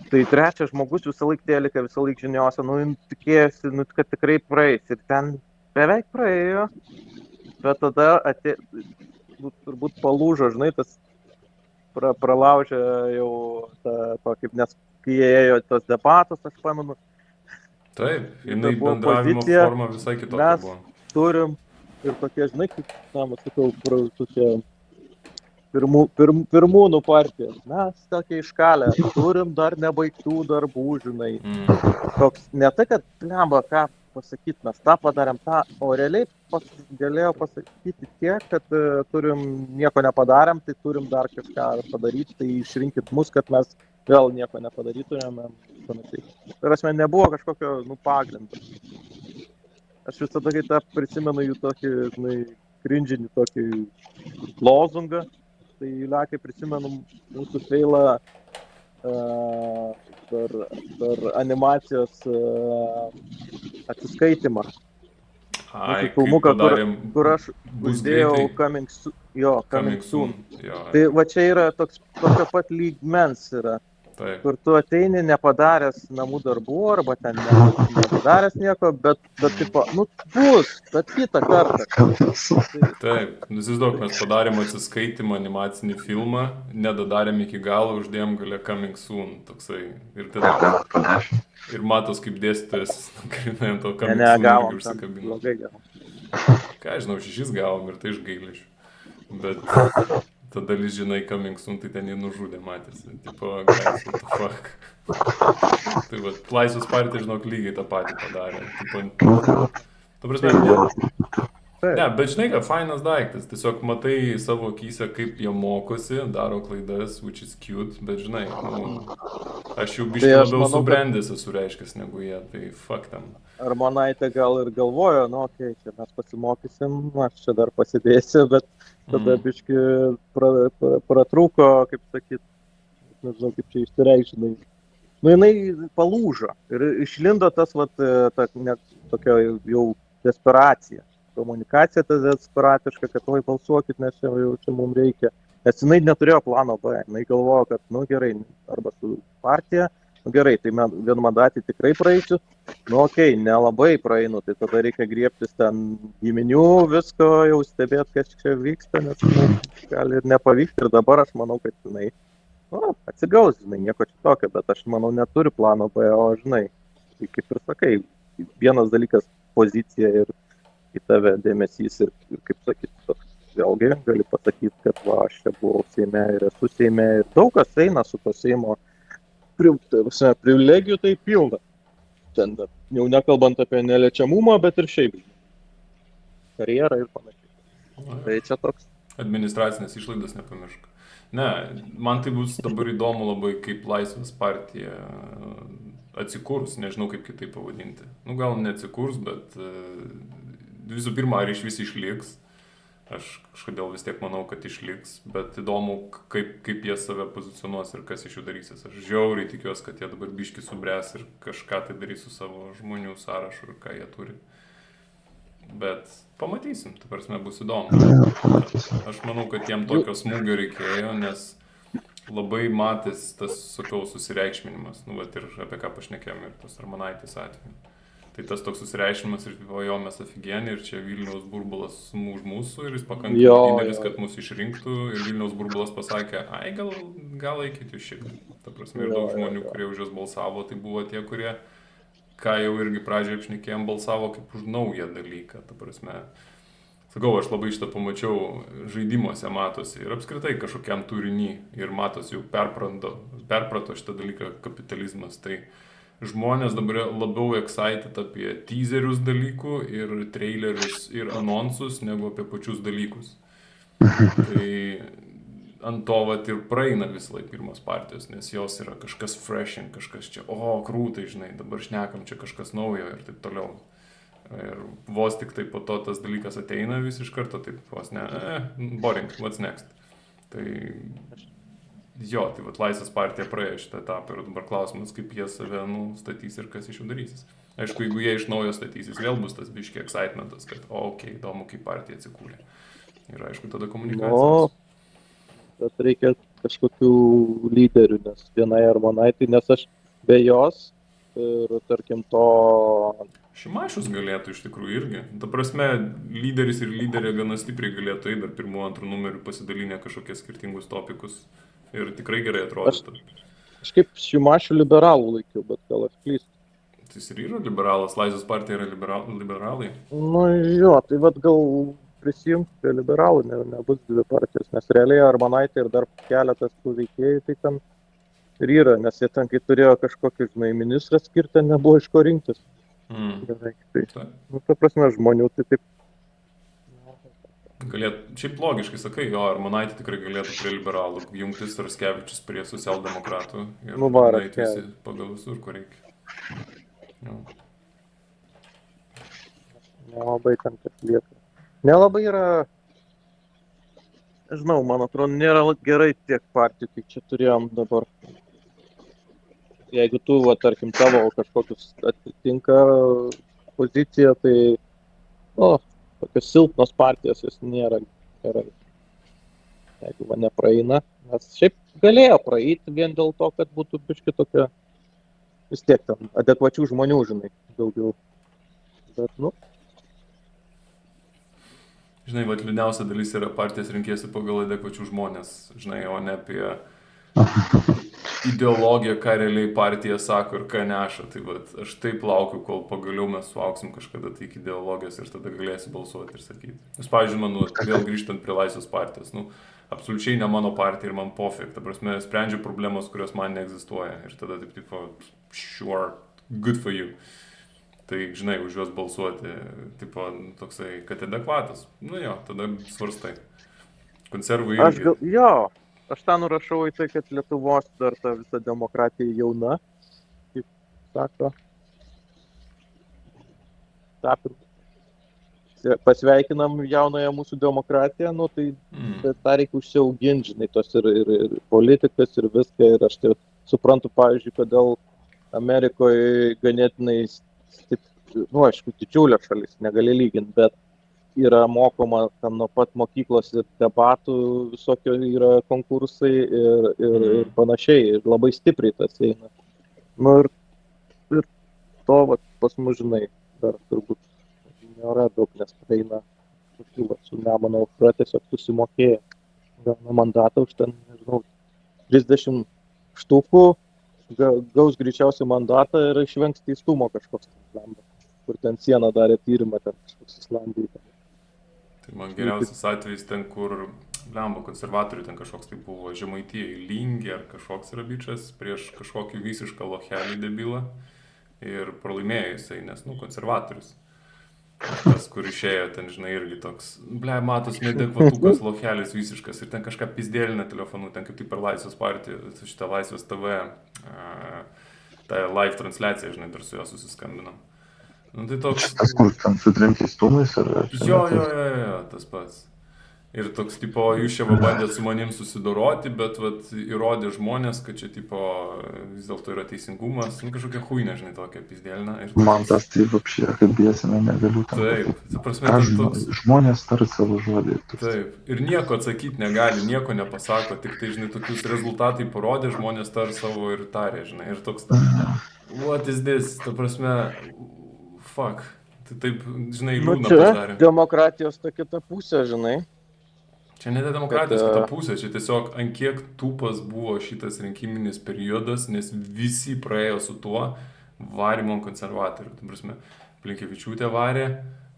Tai trečias žmogus visą laiką tėlika, visą laiką žiniuose, tikėjosi, kad tikrai praeis. Ir ten beveik praėjo, bet tada turbūt palūžo, žinai, tas pralaužė jau tokį, nes kai jie ėjo tos debatos, aš pamenu. Taip, jinai bendravimo forma visai kitokia buvo. Mes turim ir tokie, žinai, kaip, sakau, tokie pirmūnų partijos. Mes tokie iškalę, turim dar nebaigtų darbų, žinai. Toks, ne tai, kad lemba, ką pasakyti, mes tą padarėm, o realiai galėjo pasakyti tiek, kad turim nieko nepadarėm, tai turim dar kažką padaryti, tai išrinkit mus, kad mes vėl nieko nepadarytumėm. Ir asmen nebuvo kažkokio pagrindo. Aš visada kai tą prisimenu jų tokį, žinai, krinžinį tokį lozungą. Tai lekai prisimenu mūsų feilą per animacijos atsiskaitimą. Ai, filmuką, kur aš uždėjau coming soon. Tai va čia yra tokio pat lygmens yra. Taip. Kur tu ateini nepadaręs namų darbų arba ten nepadaręs nieko, bet tipo, bus, bet kitą kartą. Taip, įsivaizduok, mes padarėm atsiskaitimą animacinį filmą, nedadarėm iki galo, uždėjom gale coming soon, toksai. Ir matos, kaip dėstytojas, ant to coming soon irgi užsikabino. Ką žinau, 6 gavom ir tai iš gailesčių. Bet... Ta dalis, žinai, coming soon, tai ten jį nužudė, matėsi. Tipo, guys, what the fuck. Tai va, Laisvės partija, žinok, lygiai tą patį padarė. Tipo, ta prasme, ne, bet žinai, kad fainas daiktas. Tiesiog matai savo akyse, kaip jie mokosi, daro klaidas, which is cute, bet žinai, aš jau biškai labiau subrendęs esu reiškęs negu jie, tai fuck tam. Armonaitė gal ir galvojo, okei, čia mes pasimokysim, aš čia dar pasidėsiu, bet tada biški pratrūko, kaip sakyt, nežinau, kaip čia išsireikšinai. Jinai palūžo ir išlindo tas, tokia jau desperacija. Komunikacija ta desperatiška, kad balsuokit, nes čia mums reikia. Nes jinai neturėjo plano B, jinai galvojo, kad, gerai, arba su partija, gerai, tai vienmandatį tikrai praeisiu, okei, nelabai praeinu, tai tada reikia griebtis ten giminių, visko, jau stebėti, kas čia vyksta, nes gali ir nepavykti. Ir dabar aš manau, kad jinai atsigaus, žinai, nieko čia tokio, bet aš manau, neturi plano B, o žinai, tai kaip ir sakai, vienas dalykas pozicija ir į tave dėmesys ir kaip sakyti, toks vėlgi gali pasakyti, kad va, aš čia buvau Seime ir esu Seime ir daug kas eina su to Seimo privilegijų, tai pilna. Ten, jau nekalbant apie neliečiamumą, bet ir šiaip karjerą ir panašiai. Tai čia toks. Administracinės išlaidas nepamiršk. Ne, man tai bus dabar įdomu labai, kaip Laisvės partija atsikurs, nežinau kaip kitaip pavadinti. Nu, gal neatsikurs, bet visų pirma, ar iš vis išliks. Aš kažkodėl vis tiek manau, kad išliks, bet įdomu, kaip jie save pozicionuos ir kas iš jų darysis. Aš žiauriai tikiuosi, kad jie dabar biški subręs ir kažką tai darys su savo žmonių sąrašu ir ką jie turi. Bet pamatysim, ta prasme bus įdomu. Aš manau, kad jiem tokio smūgio reikėjo, nes labai matės tas, sakau, susireikšminimas. Nu, bet ir apie ką pašnekėjom ir tas Armonaitės atveju. Tai tas toks susireikšminimas ir jo mes aфиgenė ir čia Vilniaus burbulas už mūsų ir jis pakankamai didelis, kad mus išrinktų ir Vilniaus burbulas pasakė, ai gal eikit jūs šiek tiek. Ta prasme ir daug žmonių, kurie už juos balsavo, tai buvo tie, kurie ką jau irgi pradžioje apšnekėjom, balsavo kaip už naują dalyką, ta prasme. Sakau, aš labai šitą pamačiau žaidimuose matosi ir apskritai kažkokiam turinį ir matosi jau perprato šitą dalyką kapitalizmas. Tai žmonės dabar labiau excited apie teaserius dalykų ir trailerius ir anonsus negu apie pačius dalykus. Tai ant to vat ir praeina visą laiką pirmos partijos, nes jos yra kažkas freshin, kažkas čia, krūtai, žinai, dabar šnekam čia kažkas naujo ir taip toliau. Ir vos tik tai po to tas dalykas ateina vis iš karto, taip vos ne, boring, what's next. Tai jo, tai vat Laisvės partija praėjo šitą etapą ir dabar klausimas, kaip jie save statys ir kas iš jų darysis. Aišku, jeigu jie iš naujo statysis, vėl bus tas biški excitementas, kad įdomu, kaip partija atsikūrė. Ir aišku, tada komunikacijos. Bet reikia kažkokių lyderių, nes vienai Armonaitė, nes aš be jos ir tarkim to... Šimašius galėtų iš tikrųjų irgi. Ta prasme, lyderis ir lyderė gana stipriai galėtų eiti dar pirmu, antru numeriu pasidalinę kažkokie skirtingus topikus ir tikrai gerai atrodytų. Aš kaip Šimašių liberalų laikiau, bet gal aš klystu. Tai jis ir yra liberalas, Laisvės partija yra liberalai. Nu jo, tai vat gal prisijungti prie liberalų, nebus dvi partijos, nes realiai Armonaitė ir dar keletas tų veikėjų tai ten ir yra, nes jie ten, kai turėjo kažkokį, žinai, ministrą skirtą, nebuvo iš ko rinktis. Gerai, tai, ta prasme, žmonių tai taip. Šiaip logiškai sakai, Armonaitė tikrai galėtų prie liberalų jungtis, Raskevičius prie socialdemokratų ir eiti visi pagal visur, kur reikia. Nelabai ten taip lieka. Nelabai yra, žinau, man atrodo, nėra gerai tiek partijų, kaip čia turėjom dabar. Jeigu tu, tarkim, tavo kažkokius atitinka poziciją, tai, tokios silpnos partijos jos nėra gerai. Jeigu nepraeina, nes šiaip galėjo praeiti vien dėl to, kad būtų biški tokia, vis tiek ten, adekvačių žmonių, žinai, daugiau. Bet, Žinai, liūdniausia dalis yra partijas rinkėsi pagal adekvačių žmonės, žinai, o ne apie ideologiją, ką realiai partija sako ir ką neša. Tai aš taip laukiu, kol pagaliau mes suauksim kažkada tai iki ideologijos ir tada galėsi balsuoti ir sakyti. Nes, pavyzdžiui, man vėl grįžtant prie Laisvės partijos, absoliučiai ne mano partija ir man pofik. Ta prasme, sprendžiu problemos, kurios man neegzistuoja. Ir tada taip, sure, good for you. Tai, žinai, už juos balsuoti, toksai, kad adekvatas. Tada svarstai. Konservų irgi. Aš tą nurašau į tai, kad Lietuvos dar ta visa demokratija jauna, kaip sako. Pasveikinam jaunąją mūsų demokratiją, tai tą reikia užsiauginti, žinai, tos ir politikas, ir viską. Ir aš tai suprantu, pavyzdžiui, kodėl Amerikoje ganėtinai aišku, didžiulė šalis, negali lyginti, bet yra mokoma tam nuo pat mokyklos ir debatų, visokio yra konkursai ir panašiai, ir labai stipriai tas eina. Ir to pas mus, žinai, dar turbūt nėra daug, nes praeina su Nemuno aušra tiesiog susimokėję. Gauna mandatą už ten, nežinau, 30 štukų, gaus greičiausiai mandatą ir išvengs teistumo kažkoks ten, kur ten sieną darė tyrimą, ten kažkoks Islandijai. Tai man geriausias atvejis ten, kur blemba konservatorių ten kažkoks tai buvo Žemaitijai Lingė ar kažkoks yra bičas prieš kažkokį visišką lochelį debilą ir pralaimėjo jisai, nes, konservatorius. Tas, kur išėjo ten, žinai, irgi toks, matos, neadekvatukas, lochelis visiškas ir ten kažką pizdėlinę telefonu, ten kaip tik per Laisvės partiją, šitą Laisvės TV, tą live transliaciją, žinai, dar su juo susiskambinam. Tai toks... Tas, kur ten su trim keistumais ar... Jo, tas pats. Ir toks, tipo, jūs čia bandėt su manim susidoroti, bet, įrodė žmonės, kad čia, tipo, vis dėlto yra teisingumas, kažkokia huinė, žinai, tokia pizdėlina. Man tas taip apšė, kad biesime negaliu tam. Taip, ta prasme, tas toks... Žmonės turi savo žodį. Taip, ir nieko atsakyti negali, nieko nepasako, tik tai, žinai, tokius rezultatai parodė, žmonės tar savo ir tarė, žinai, ir toks, what is this, ta prasme, fuck, tai taip, žinai, liūdna pasidarė. Demokratijos ta kita pusė, žinai. Čia ne demokratijos kita pusė, čia tiesiog ant kiek tūpas buvo šitas rinkiminis periodas, nes visi praėjo su tuo varimo konservatorių. Tai prasme, Blinkevičiūtė varė,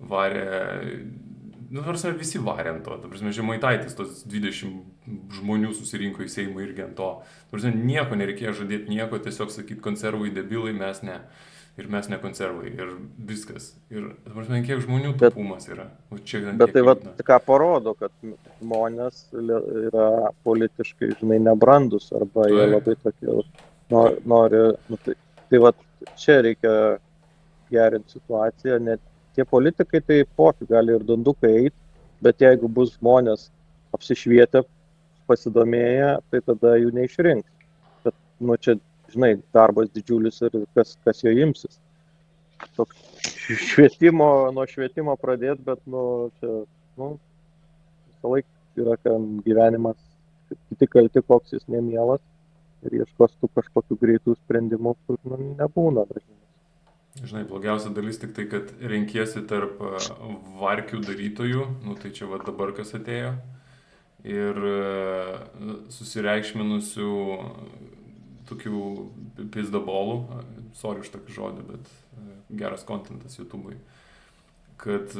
prasme, visi varė ant to. Tai prasme, Žemaitaitis, tos 20 žmonių susirinko į Seimą irgi ant to. Tai prasme, nieko nereikėjo žadėti, nieko, tiesiog sakyti konservai debilai, mes ne. Ir mes ne konservai, ir viskas. Ir, ta prasme, kiek žmonių taupumas yra. Bet tai ką parodo, kad žmonės yra politiškai, žinai, nebrandus, arba jie labai tokie nori, tai čia reikia gerinti situaciją, net tie politikai tai gali ir dandukai eiti, bet jeigu bus žmonės apsišvietę, pasidomėję, tai tada jų neišrinks. Bet, čia žinai, darbas didžiulis ir kas jo imsis. Toks nuo švietimo pradėti, bet, visą laiką yra, kad gyvenimas kiti kalti, koks jis nemielas ir ieškos tų kažkokių greitų sprendimų, kur nebūna dažniausiai. Žinai, blogiausia dalis tik tai, kad renkiesi tarp varkių darytojų, tai čia dabar kas atėjo, ir susireikšminusių tokių pizdabolų, sorry už tokį žodį, bet geras kontentas YouTube'ui, kad,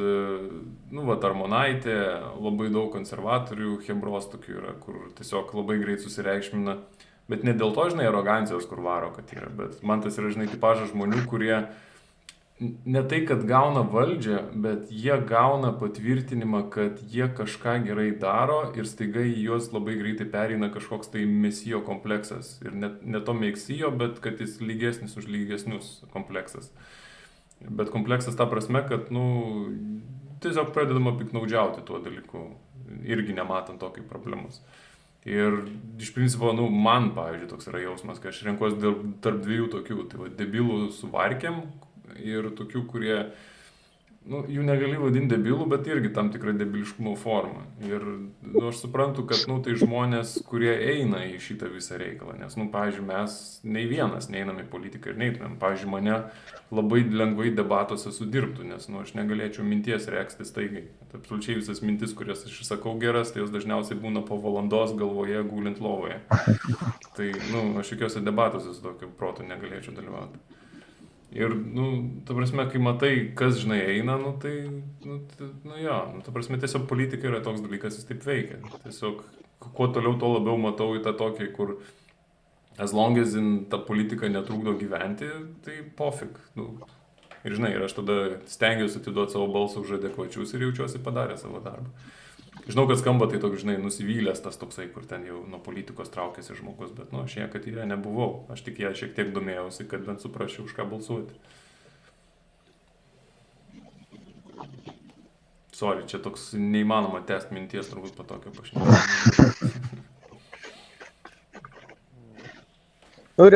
Armonaitė, labai daug konservatorių, chebros tokių yra, kur tiesiog labai greit susireikšmina, bet ne dėl to, žinai, arogancijos, kur varo, kad yra, bet man tas yra, žinai, tipažas žmonių, kurie ne tai, kad gauna valdžią, bet jie gauna patvirtinimą, kad jie kažką gerai daro ir staiga į juos labai greitai pereina kažkoks tai mesijo kompleksas. Ir ne to mesijo, bet kad jis lygesnis už lygesnius kompleksas. Bet kompleksas ta prasme, kad, tiesiog pradedama piknaudžiauti tuo dalyku, irgi nematant to kaip problemos. Ir iš principo, man, pavyzdžiui, toks yra jausmas, kad aš renkuosi tarp dviejų tokių, tai debilų su varkiam, ir tokių, kurie, jų negali vadinti debilų, bet irgi tam tikra debiliškumo forma. Ir aš suprantu, kad, tai žmonės, kurie eina į šitą visą reikalą, nes, pavyzdžiui, mes nei vienas neiname į politiką ir neitumėm. Pavyzdžiui, mane labai lengvai debatuose sudirbtų, nes, aš negalėčiau minties reksti staigiai. Absoliučiai visas mintis, kurias aš išsakau geras, tai jos dažniausiai būna po valandos galvoje, gulint lovoje. Tai, aš jokiuose debatuose su tokiu protu negalėčiau dalyvauti. Ir, ta prasme, kai matai, kas, žinai, eina, ta prasme, tiesiog politika yra toks dalykas, jis taip veikia. Tiesiog, kuo toliau, tuo labiau matau į tą tokį, kur as long as ta politika netrukdo gyventi, tai pofik. Ir, žinai, ir aš tada stengiuosi atiduoti savo balsą už adekvačius ir jaučiuosi padarę savo darbą. Žinau, kad skamba tai toks, žinai, nusivylęs tas toksai, kur ten jau nuo politikos traukėsi žmogus, bet, aš niekad į ją nebuvau. Aš tik ją šiek tiek domėjausi, kad bent suprasčiau, už ką balsuoti. Sorry, čia toks neįmanoma tęsti minties, turbūt po tokio pašnekėjimo.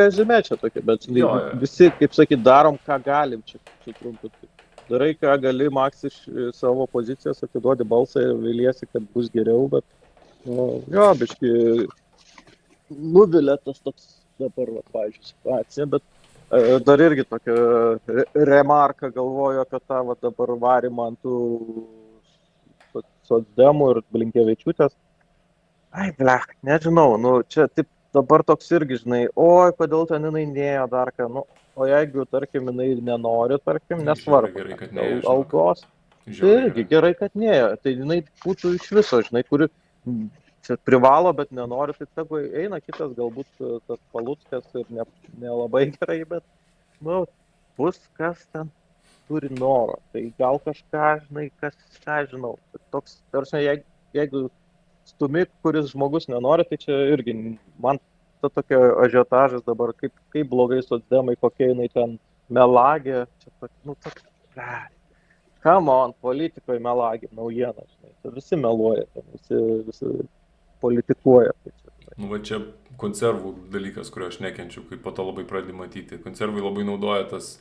Rezumė čia tokia, bet visi, kaip sakyt, darom, ką galim čia trumputį. Darai, ką gali, maks iš savo pozicijos, atiduodi balsą ir viliesi, kad bus geriau, bet, biškai nuvilia tas toks dabar, pavyzdžiui, situacija, bet dar irgi tokia remarka galvoju apie tą dabar varimą ant tų socdemų ir Blinkevičiūtės. Ai, blech, nežinau, čia taip dabar toks irgi, žinai, oi, kodėl ten jinai nėjo dar ką, o jeigu, tarkim, jinai nenori, tarkim, nesvarbu, algos, Tai Žiauriai irgi gerai. gerai, kad nėjo. Tai jinai būtų iš viso, žinai, kuri čia privalo, bet nenori, tai tegu eina kitas, galbūt tas Paluckas ir nelabai gerai, bet, nu, bus kas ten turi noro. Tai gal kažką, žinai, ką žinau. Toks, tarsi, jeigu stumi, kuris žmogus nenori, tai čia irgi man ta tokia ažiotažas dabar, kaip blogai socdemai, kokia jinai ten melagė. Čia, nu, toks, come on, politikoje melagė, naujiena, žinai. Tai visi meluoja, visi politikuoja. Tai čia, Nu, va čia konservų dalykas, kurio aš nekenčiu, kai po to labai pradedi matyti. Konservai labai naudoja tas,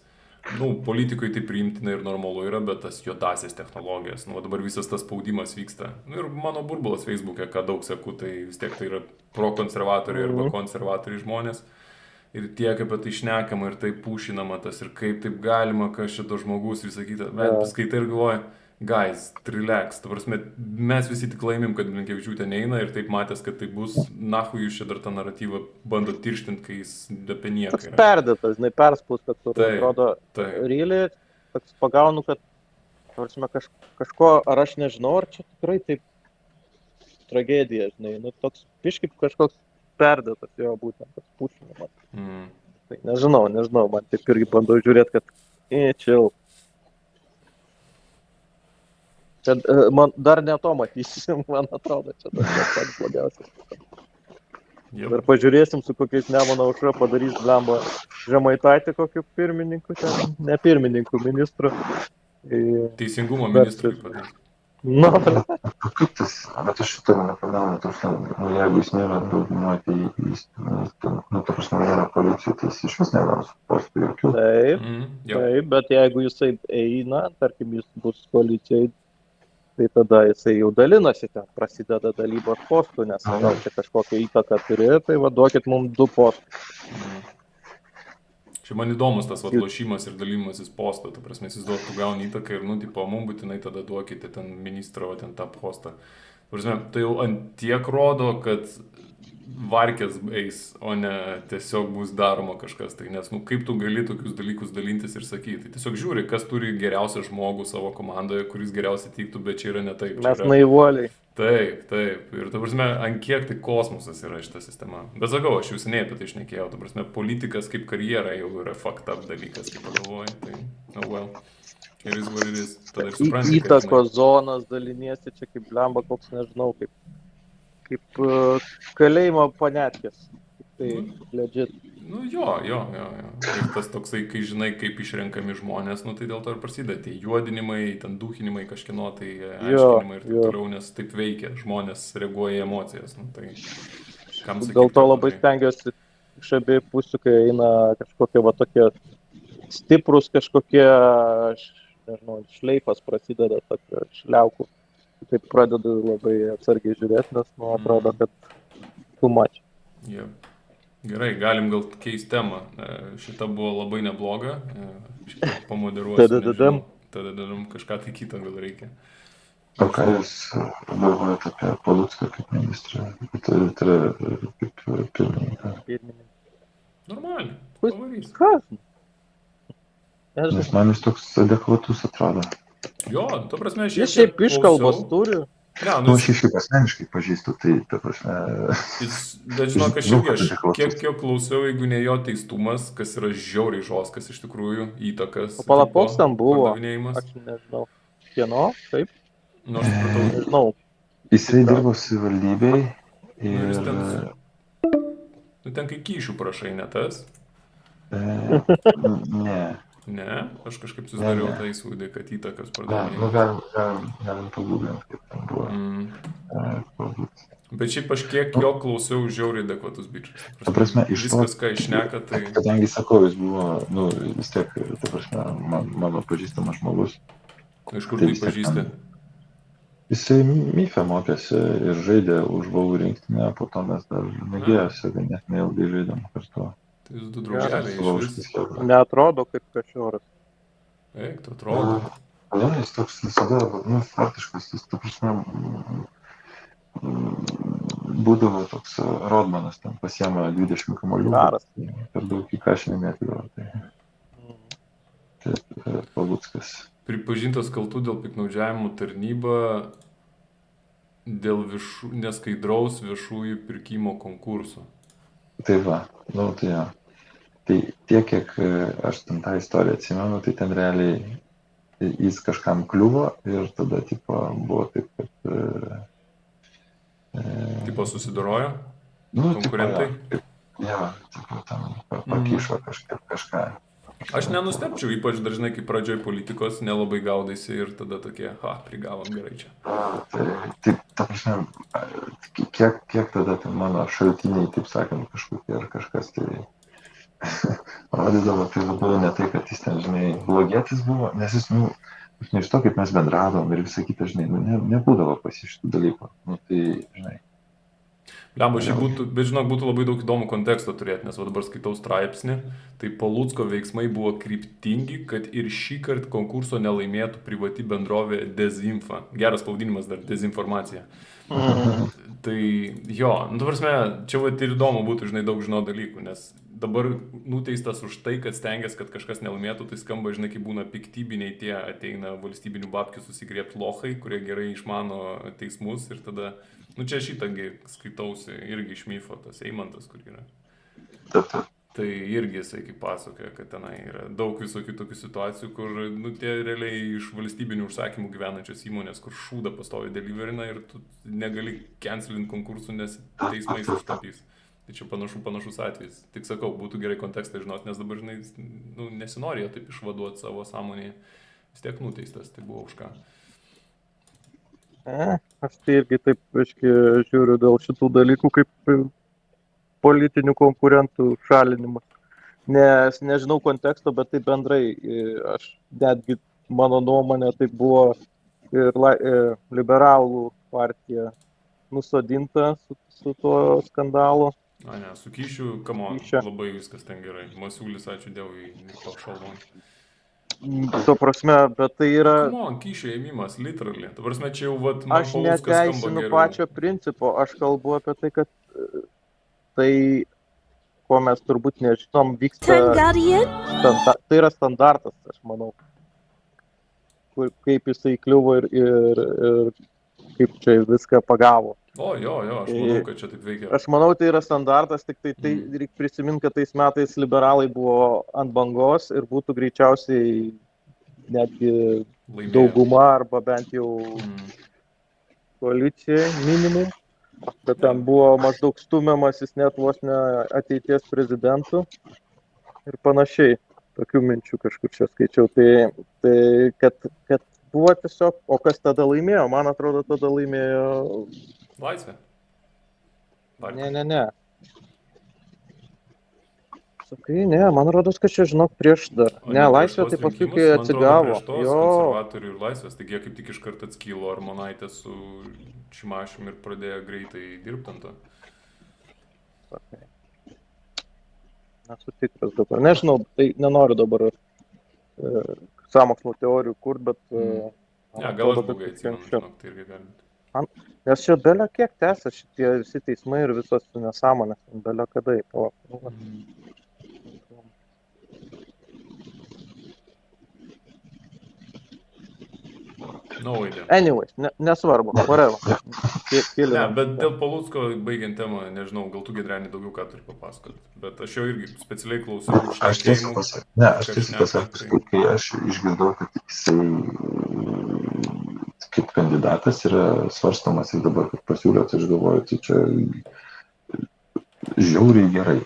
nu, politikoje tai priimtina ir normalu yra, bet tas juodasias technologijas. Nu, dabar visas tas spaudimas vyksta. Nu, ir mano burbulas Facebook'e, ką daug seku, tai vis tiek tai yra pro-konservatoriai arba konservatoriai žmonės. Ir tiek apie tai šnekama ir taip pušinama tas ir kaip taip galima, kas šito žmogus visą kitą. Bet skaitai ir galvoja, guys, relax. Ta prasme, mes visi tik laimim, kad Blinkevičiūtė neina ir taip matęs, kad tai bus, nahu jūs čia dar tą naratyvą bando tirštinti, kai jis apie nieką toks yra. perdėtas, žinai, perspūstas, kur Taip, atrodo, taip. ryliai, toks pagaunu, kad, tarsi, kažko, ar aš nežinau, ar čia tikrai taip tragedija, žinai, nu, toks biškip kažkoks perdėtas jo būtent, tas pušinimas. Tai nežinau, man taip irgi bandau žiūrėti, kad chill. Čia man dar ne to matysim, man atrodo, čia tas pats blogiausias. Yep. Dar pažiūrėsim, su kokiais Nemuno aušra padarys blemba Žemaitaitį kokiu pirmininku, ten, ne pirmininku, ministru. Teisingumo ministrui padarys. Nu, Kaip tas, bet aš šitą nepagaunu, nu, jeigu jis nėra daugumą, tai jis, nu, ta prasme, nėra koalicijų, tai jis iš vis negaus postų jokių. taip, bet jeigu jisai eina, tarkim, jis bus koalicijai, tai tada jisai jau dalinasi ten, prasideda dalybos postų, nes gal čia kažkokią įtaką turi, tai duokit mums 2 postus. Čia man įdomus tas lošimas ir dalymasis posto, ta prasme, jis duok, tu gauni įtaką ir, nu, tipo, mums būtinai tada duokite ten ministro, ten tą postą. Prasme, tai jau ant tiek rodo, kad varkės eis, o ne tiesiog bus daroma kažkas. Tai nes, nu, kaip tu gali tokius dalykus dalintis ir sakyti. Tai tiesiog žiūri, kas turi geriausią žmogų savo komandoje, kuris geriausiai tiktų, bet čia yra ne taip. Mes naivuoliai. Taip. Ir, ta prasme, ant kiek tai kosmosas yra šita sistema. Bet sakau, aš jau seniai apie tai šnekėjau. Ta prasme, politikas kaip karjera jau yra fucked up dalykas, kaip pagalvoji. Tai, oh well. It is what it is. Tada ir supranti, įtakos zonas daliniesi, čia kaip blemba, koks nežinau, kaip kalėjimo panetkės. Tai legit. Nu jo. Ir tas toksai, kai žinai, kaip išrenkami žmonės, nu tai dėl to ir prasideda tie juodinimai, ten duhinimai kažkieno, tai aiškinimai ir taip toliau, nes taip veikia, žmonės reaguoja į emocijas. Nu, tai kam sakyti, dėl to labai stengiuosi iš abiejų pusių, kai eina kažkokie va tokie stiprus kažkokie, nežinau, šleifas prasideda tokio šliaukų. Taip pradedu labai atsargiai žiūrėti, nes man atrodo, kad too much. Yeah. Gerai, galim gal keisti temą. Šita buvo labai nebloga. Šitą pamoderuosiu. Tada kažką tai kitą gal reikia. O ką jūs galvojate apie Palucką kaip ministrą? Tai kaip pirmininką? Normaliai. Pavarys. Kas? Nes man jis toks adekvatus atrodo. Jo, to prasme, jis šiaip iškalbos turi. Ja, nu, aš iš asmeniškai pažįstu, tai ta prasme... Bet žinok, aš kiek klausiau, jeigu ne jo teistumas, kas yra žiauriai žoskas iš tikrųjų, įtakas. O palakoks ten buvo, aš nežinau. Kieno, taip? Nu, aš supratau. Nežinau. Jisai dirbo savivaldybėj ir... Nu, ten kai kyšių prašai, ne tas? Ne. Ne, aš kažkaip susidariau tą įspūdį, kad įtakas pardavinėjimas. Nu, galim pagūglinti, kaip ten buvo. Bet šiaip aš kiek jo klausiau, žiauriai adekvatus bičias. Ta prasme, iš to... Viskas, ką išneka, tai... Kadangi sakau, jis buvo, nu, vis tiek, ta prasme, mano pažįstamas žmogus. Iš kur tai pažįsti? Jisai MIFE mokėsi ir žaidė už Valų rinktinę, po to mes dar mėgėjose ganėtinai ilgai žaidėm kartu. Tai jūs du draugeliai iš vis. Neatrodo kaip Kašioras. Eik, tu atrodo. Ne, jis toks visada, nu, faktiškas, jis, ta prasme, būdavo toks Rodmanas, ten pasiema 20 kamuolių, per daug į kašinį metydavo. Tai Paluckas pripažintas kaltų dėl piktnaudžiavimo tarnyba dėl neskaidraus viešųjų pirkimo konkursų. Tai va, nu tai jo. Tai tiek, kiek aš ten tą istoriją atsimenu, tai ten realiai jis kažkam kliuvo ir tada tipo, buvo taip, kad... Tipo susidorojo? Nu, Konkurentai? Jo, tipo, tam pakišo kažką. Aš nenustepčiau, ypač dažnai, kai pradžioj politikos nelabai gaudaisi ir tada tokie, prigavom gerai čia. Tai, ta prasme, kiek tada ten mano šaltiniai, taip sakant, kažkokie ar kažkas tai rodydavo, tai labiau ne tai, kad jis ten, žinai, blogietis buvo, nes jis, nu, iš to, kaip mes bendravom ir visą kitą, žinai, nu, nebūdavo pas jį šitų dalykų. Nu, tai, žinai. Lemba, šiaip būtų, bet žinok, būtų labai daug įdomų konteksto turėti, nes dabar skaitau straipsnį, tai Palucko veiksmai buvo kryptingi, kad ir šį kartą konkurso nelaimėtų privati bendrovė Dezinfa. Geras pavadinimas dar, dezinformacija. Tai jo, nu, ta prasme, čia vat ir įdomu būtų, žinai, daug žinot dalykų, nes dabar nuteistas už tai, kad stengiasi, kad kažkas nelaimėtų, tai skamba, žinai, kai būna piktybiniai tie ateina valstybinių babkių susigriebt lochai, kurie gerai išmano teismus ir tada... Nu čia šitągi skaitausi irgi iš Myfo, tas Eimantas, kur yra. Tai irgi jisai kaip pasakoja, kad tenai yra daug visokių tokių situacijų, kur, nu, tie realiai iš valstybinių užsakymų gyvenančios įmonės, kur šūda pastovi deliverina ir tu negali cancelint konkursų, nes teismais užtapys. Tai čia panašus atvejis. Tik sakau, būtų gerai kontekstą žinot, nes dabar, žinai, nu, nesinori taip išvaduoti savo sąmonėje. Vis tiek nuteistas, tai buvo už ką. Aš tai irgi taip, aiškiai, žiūriu dėl šitų dalykų kaip politinių konkurentų šalinimas. Nes nežinau konteksto, bet tai bendrai, aš netgi mano nuomonė, tai buvo ir liberalų partija nusodinta su tuo skandalu. Ne, su kyšiu, labai viskas ten gerai. Masiulis, ačiū Dievui, to šalvom. Tuo prasme, bet tai yra... Kyšio ėmimas, literally. Tuo prasme, čia jau, vat, man Paluckas skamba geriau. Aš neteisinu pačio principo, aš kalbu apie tai, kad tai, ko mes turbūt nežinom, vyksta... Tai yra standartas, aš manau. Kaip jisai kliuvo ir kaip čia viską pagavo. Jo, aš manau, kad čia taip veikia. Aš manau, tai yra standartas, tik tai reikia prisiminti, kad tais metais liberalai buvo ant bangos ir būtų greičiausiai netgi dauguma arba bent jau koalicija minimum. Bet ten buvo maždaug stumiamasis net vos ne ateities prezidentų ir panašiai. Tokių minčių kažkur čia skaičiau. Tai kad buvo tiesiog, o kas tada laimėjo? Man atrodo, tada laimėjo... Laisvė. Ne. Sakai, ne, man rodos, kad čia, žinok, prieš dar. Ne, Laisvė tai paskui, kai atsigavo. Konservatorių ir Laisvės, taigi jie kaip tik iškart atskilo Armonaitė su Šimašium ir pradėjo greitai dirbti ant to. Sakai. Nesu tikras dabar. Nežinau, tai nenoriu dabar sąmokslo teorijų kurt, bet... gal aš blogai atsimenu, žinok, tai irgi gali būti. Nes čia belio kiek tęsia šitie visi teismai ir visos nesąmonės, belio kadai. Anyways, nesvarbu, whatever. Ne, bet dėl Palucko, baigiant temą, nežinau, gal tu, Giedrenį, daugiau ką turi papasakoti, bet aš jau irgi specialiai klausiau. Aš tiesiog pasakiau, kai aš išgirdau, kad jisai kaip kandidatas yra svarstomas ir dabar, kad pasiūlėt, aš galvoju, tai čia žiauriai gerai.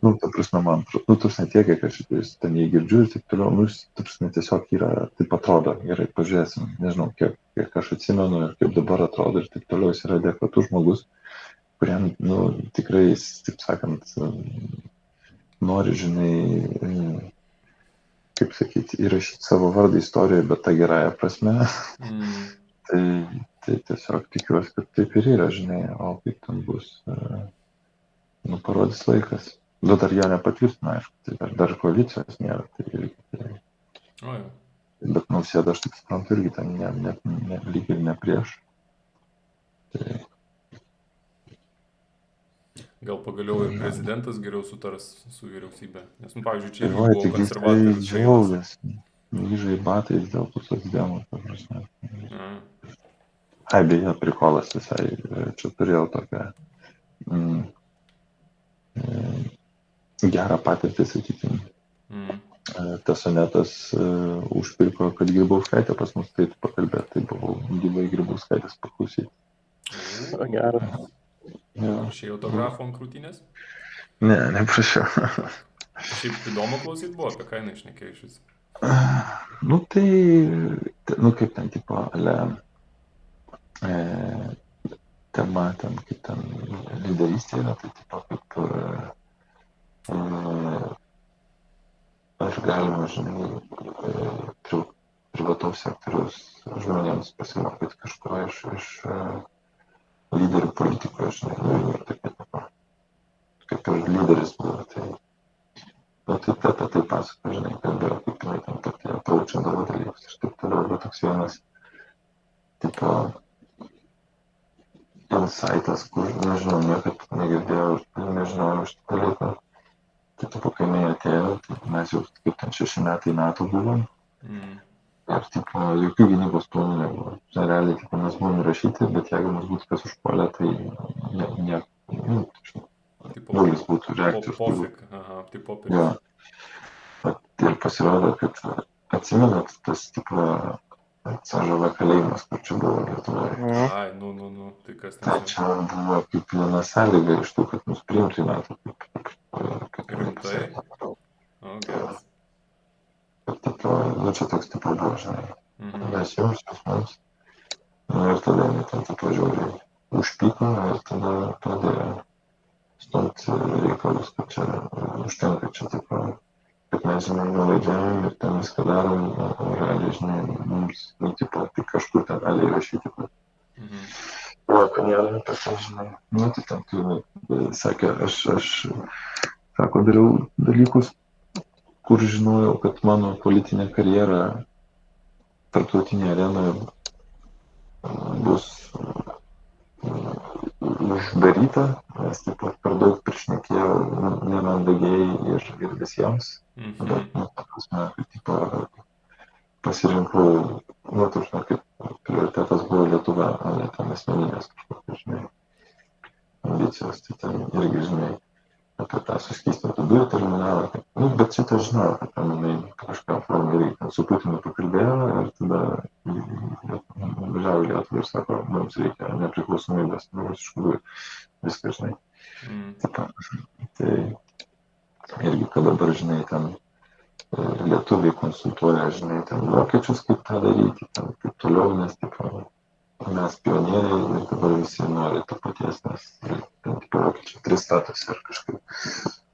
Nu, ta prasme, man, nu, tarsi tiek, kiek aš ten jį girdžiu ir taip toliau, nu, tarsi tiesiog yra, taip atrodo, gerai, pažiūrėsim, nežinau, kiek aš atsimenu ir kaip dabar atrodo ir taip toliau, jis yra adekvatus žmogus, kuriam, nu, tikrai, taip sakant, nori, žinai, kaip sakyti, įrašyti savo vardą istorijoje, bet tą gerąją prasme. Tai tiesiog tikiuosi, kad taip ir yra, žinai, o kaip ten bus, nu, parodys laikas. Bet dar ją nepatvirtina, aišku, tai dar koalicijos nėra. Bet Nausėda, aš taip suprantu, irgi ten lyg ir ne prieš. Tai... Gal pagaliau ir prezidentas geriau sutars su vyriausybė. Nes, nu, pavyzdžiui, čia buvo konservatorius Šeimas. Grįžo į batais dėl tų socdemų, ta prasme. A, Ai, beje, prikolas visai. Čia turėjau tokią gerą patirtį, sakykime. mm. Tesonetas užpirko, kad Grybauskaitė pas mus taip pakalbėti, tai buvau gyvai Grybauskaitės paklausyti. Geras. Jo. Prašai autografo ant krūtinės? Ne, neprašiau. Šiaip įdomu klausyti buvo, apie ką jinai šnekėjo iš vis. Nu tai, kaip ten tipo, tema ten, kaip ten lyderystė yra, tai tipo, kaip aš galima, žinai, privataus sektoriaus žmonėms pasimokyti kažko iš lyderių politikoje, žinai, ir tokia tipo, kaip ir lyderis buvo, tai tai tai pasako, žinai, kalbėjo, kaip jinai ten tokia approachindavo dalykus ir taip toliau, bet toks vienas, tipo, insightas, kur, nežinau, niekad negirdėjau, nežinau, iš tų dalykų. Tai tipo, kai jinai atėjo, tai mes jau kaip ten 6 metai NATO buvom ir tipo, jokių gynybos planų nebuvo. Realiai, tipo, mes buvom įrašyti, bet jeigu mus būtų kas užpuolė, tai nulis būtų reakcijos. Pofik, aha, tai popierius. Jo. Ir pasirodo, kad atsimenat tas, tipo, CŽV kalėjimas, kur čia buvo Lietuvoje. Ai, nu, tai kas Tai ten? čia buvo kaip viena sąlyga iš tų, kad mus priimtų į NATO. Rimtai? O, geras. Ir tipo, nu čia toks tipo buvo, žinai. Mhm. Mes jums mums. Ir tada jinai ten tipo žiūri užpyko ir tada pradėjo stumti reikalus, kad čia užtenka čia tipo, kad mes, žinai, nuvaidžiavom ir ten viską darom, o realiai, žinai, mums, nu, tipo, tik kažkur ten gali įrašyti. Mhm. O, kad nėra, tas, žinai, nu, tai ten, kai sakė, aš, sako, dariau dalykus, kur žinojau, kad mano politinė karjera tarptautinėje arenoje bus uždaryta, nes taip pat per daug prišnekėjau nemandagiai ir visiems, bet, nu, ta prasme, kad tipo, pasirinkau, nu, ta prasme, kaip prioritetas buvo Lietuva, o ne ten asmeninės kažkokios, žinai, ambicijos, tai ten irgi, žinai, apie tą suskystintų dujų terminalą, nu, bet šitą žinau, kad ten jinai kažką formą irgi su Putinu pakalbėjo ir tada važiavo į Lietuvą ir sako, mums reikia nepriklausomybės, nu, iš tikrųjų viską, žinai. Tai irgi, kad dabar, žinai, ten lietuviai konsultuoja, žinai, ten vokiečius, kaip tą daryti, ten kaip toliau, nes, tipo, mes pionieriai ir dabar visi nori to paties, nes ten, tipo, vokiečiai 3 status ir kažkaip,